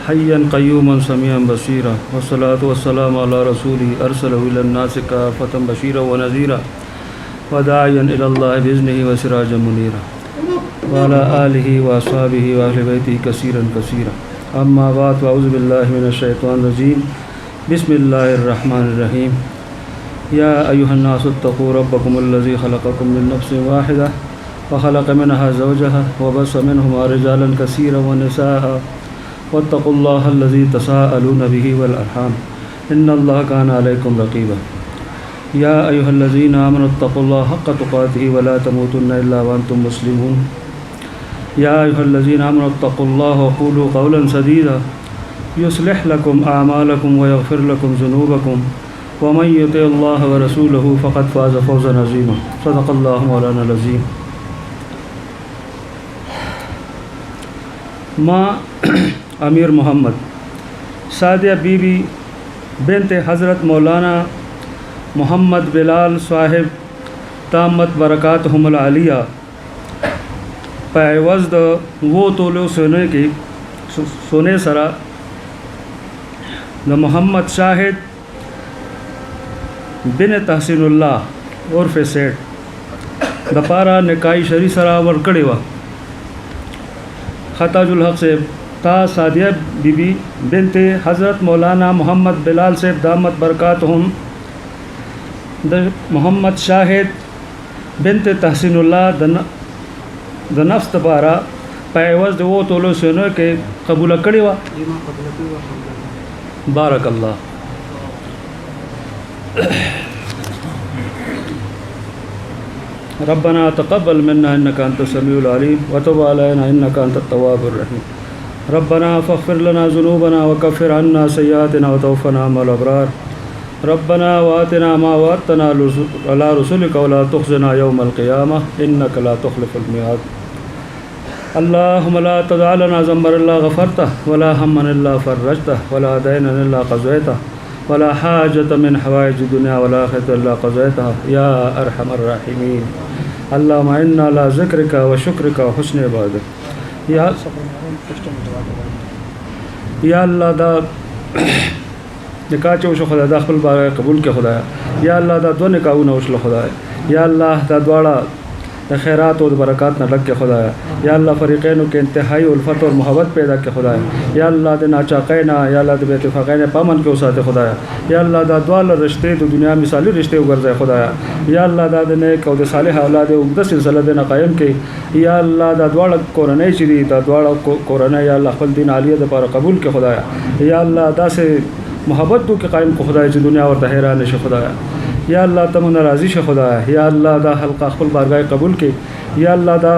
حيا قيوما سميعا بصيرا والصلاة والسلام على رسوله أرسله إلى الناس كافة بشيرا ونذيرا وداعيا إلى الله بإذنه وسراجا منيرا وعلى آله وأصحابه وأهل بيته كثيرا كثيرا. أما بعد فأعوذ بالله من الشيطان الرجيم. بسم الله الرحمن الرحيم. يا أيها الناس اتقوا ربكم الذي خلقكم من نفس واحدة وخلق منها زوجها وبث منهما رجالا كثيرا ونساء واتقوا الله الذي تساءلون به والأرحام إن الله كان عليكم رقيبا. يا أيها الذين آمنوا اتقوا الله حق تقاته ولا تموتن إلا وأنتم مسلمون. يا أيها الذين آمنوا اتقوا الله وقولوا قولا سديدا يصلح لكم أعمالكم ويغفر لكم ذنوبكم ومن يطع الله ورسوله فقد فاز فوزا عظيما. صدق الله مولانا العظيم. ماں امیر محمد سعدیہ بی بی بنت حضرت مولانا محمد بلال صاحب تامت برکاتہم العالیہ په عوض د وہ تولو سونے سره د محمد شاهد بن تحسین الله عرف سیټ د پارا نکاحی شری سره ورکړی و. خطاج الحق صاحب تا سعدیہ بی بی بنت حضرت مولانا محمد بلال صاحب دامت برکاتہم د محمد شاهد بنت تحسین الله د نفس تبارا په عوض د وہ تولو سونو کې قبول کړی و. بارک الله. ربنا تقبل منا انك انت السميع العليم وتب علينا انك انت التواب الرحيم. ربنا فاغفر لنا ذنوبنا وكفر عنا سيئاتنا وتوفنا مع الابرار. ربنا واتنا ما وعدتنا على رسلك ولا تخزنا يوم القيامه انك لا تخلف الميعاد. اللهم لا تدع لنا ذنبا الا غفرته ولا هما الا فرجته ولا دينا الا قضيته ولا حاجة من حوائج الدنيا والآخرة الا قضيتها يا ارحم الراحمين. اللهم انا على ذكرك وشكرك وحسن عبادتك. یا اللہ دا نکاح چوشو خدا دا خپل بار قبول کے خدایا. یا اللہ دا دو نکاحونه وشلو خدایا. یا اللہ دا دواړه د خیرات و د برکات نه ډک کے خدایا. یا اللہ فریقینو کے انتہائی الفت اور محبت پیدا کے خدایا. یا اللہ د ناچاقینا یا اللہ د بے اتفاقین پامن کے اوساته خدایا. یا اللہ دا دواړه رشتے د دنیا مثالی رشتے وګرځي خدایا. یا اللہ دا د نیک او د صالح اولاد او د سلسله د قائم کے. یا اللہ دا دواړه کورنۍ چې دي دا دواړه کورنۍ یا اللہ خپل دین عالیه د لپاره قبول کے خدایا. یا اللہ دا سے محبت تو کے قائم کو خدایا چې دنیا اور د حیران شي خدایا. یا اللہ تمنا راضی ش خدایا. یا اللہ دا حلقہ خپل بارگاہ قبول کے. یا اللہ دا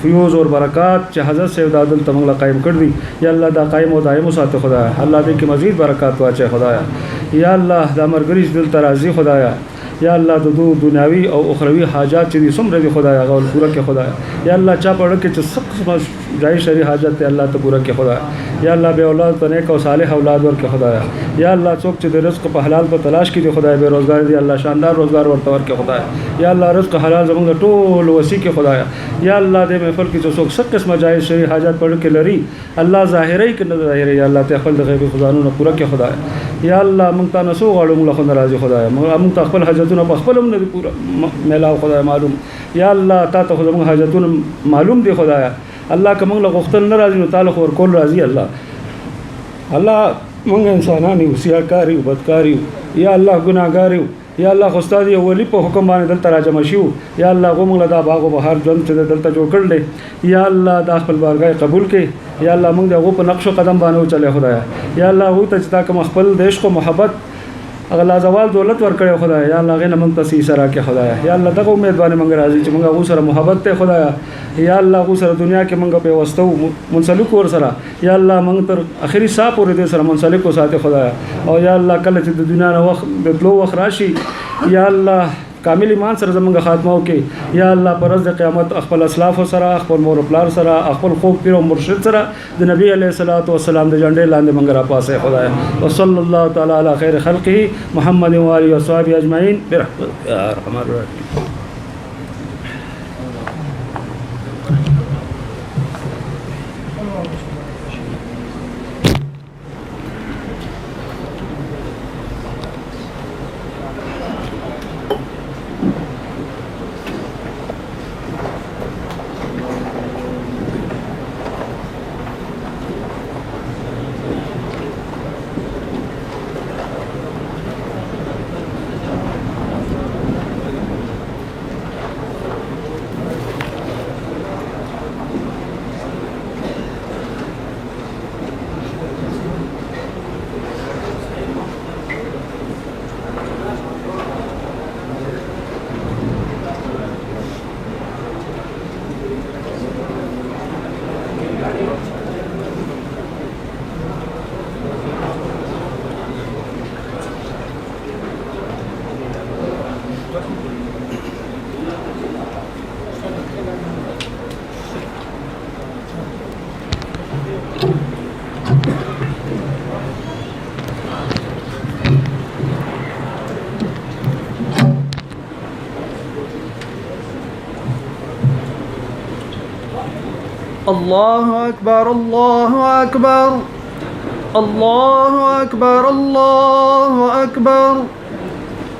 فیوز اور برکات چې حضرت سے دادل تمنگلا قائم کر دی. یا اللہ دا قائم و دائم ساتھ خدایا. اللہ دے کی مزید برکات واچے خدایا. یا اللہ دا مرگریش دل ترازی خدایا. یا اللہ دو دنیاوی او اخروی حاجات چې سمره دی خدایا غول پورا کې خدایا. یا اللہ چا پړ کې چې سخت جای شری حاجت ته اللہ ته پورا کې خدایا. یا اللہ بے اولاد ته نیک او صالح اولاد ور کې خدایا. یا اللہ څوک چې د رزق په حلال په تلاش کې دی خدایا بے روزگار دی اللہ شاندار روزگار ورته ور کې خدایا. یا اللہ رزق حلال زموږ ټول وسی کې خدایا. یا اللہ دې محفل کې چې څوک سخت قسمه جای شری حاجت پړ کې لري اللہ ظاهري کې نه ظاهري. یا اللہ ته خپل د غیبی خزانو پورا کې خدایا. یا اللہ مونږ ته نسو غاړو موږ خو ناراضي خدایا. مونږ ته خپل حاجتونه په خپل هم نه پورا میلاو خدایا معلوم. یا اللہ تا ته زموږ حاجتونه معلوم دی خدایا. اللہ که مونږ له غوښتل نه راځي نو تعالی خو ورکول راځي. الله مونږ انسانان یو سیاکار یو بدکار یو. یا الله ګناهګار یو. یا الله خو ستا دی ولی په حکم باندې دلته راجمع شو. یا الله غو مونږ له دا باغ او بهار ژوند چې دلته جوړ کړل دی. یا الله دا خپل بارګاه قبول کړي. یا الله مونږ دغه په نقش قدم باندې چلے خدایا. یا الله هو ته چې تا کوم خپل د عشق او محبت اغلا زوال دولت ور کړی خدایا. یا الله غنه مونږ ته سی سره کې خدایا. یا الله دغه امید باندې مونږ راځي چې مونږ غو سره محبت ته خدایا. یا الله غو سره دنیا کې مونږ په وستو منسلک ور سره. یا الله مونږ تر اخري سا پورې دې سره منسلک وساته خدایا. او یا الله کله چې د دنیا نه وخت د تلو وخت راشي یا الله کامل ایمان سره زمونږ خاتمه وکي. یا الله پر ورځ د قیامت خپل اسلاف سره خپل مور او پلار سره خپل خوب پیر او مرشد سره د نبی علیه الصلاۃ والسلام د جنډې لاندې مونږ را پاسه خدایا. وصلی الله تعالی علی خیر خلقه محمد و علی و صحابه اجمعین برحمتک یا ارحم الراحمین. الله أكبر الله أكبر الله أكبر الله أكبر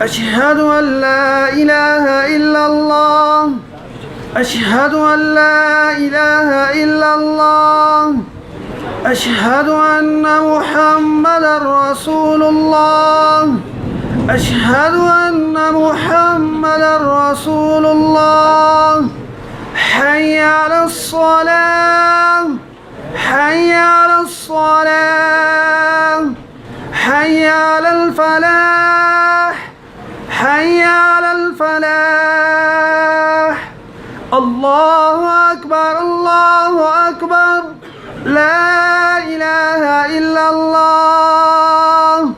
أشهد أن لا إله إلا الله أشهد أن لا إله إلا الله أشهد أن محمدا رسول الله أشهد أن محمدا رسول الله حي على الصلاة حي على الصلاة حي على الفلاح حي على الفلاح الله أكبر الله أكبر لا إله إلا الله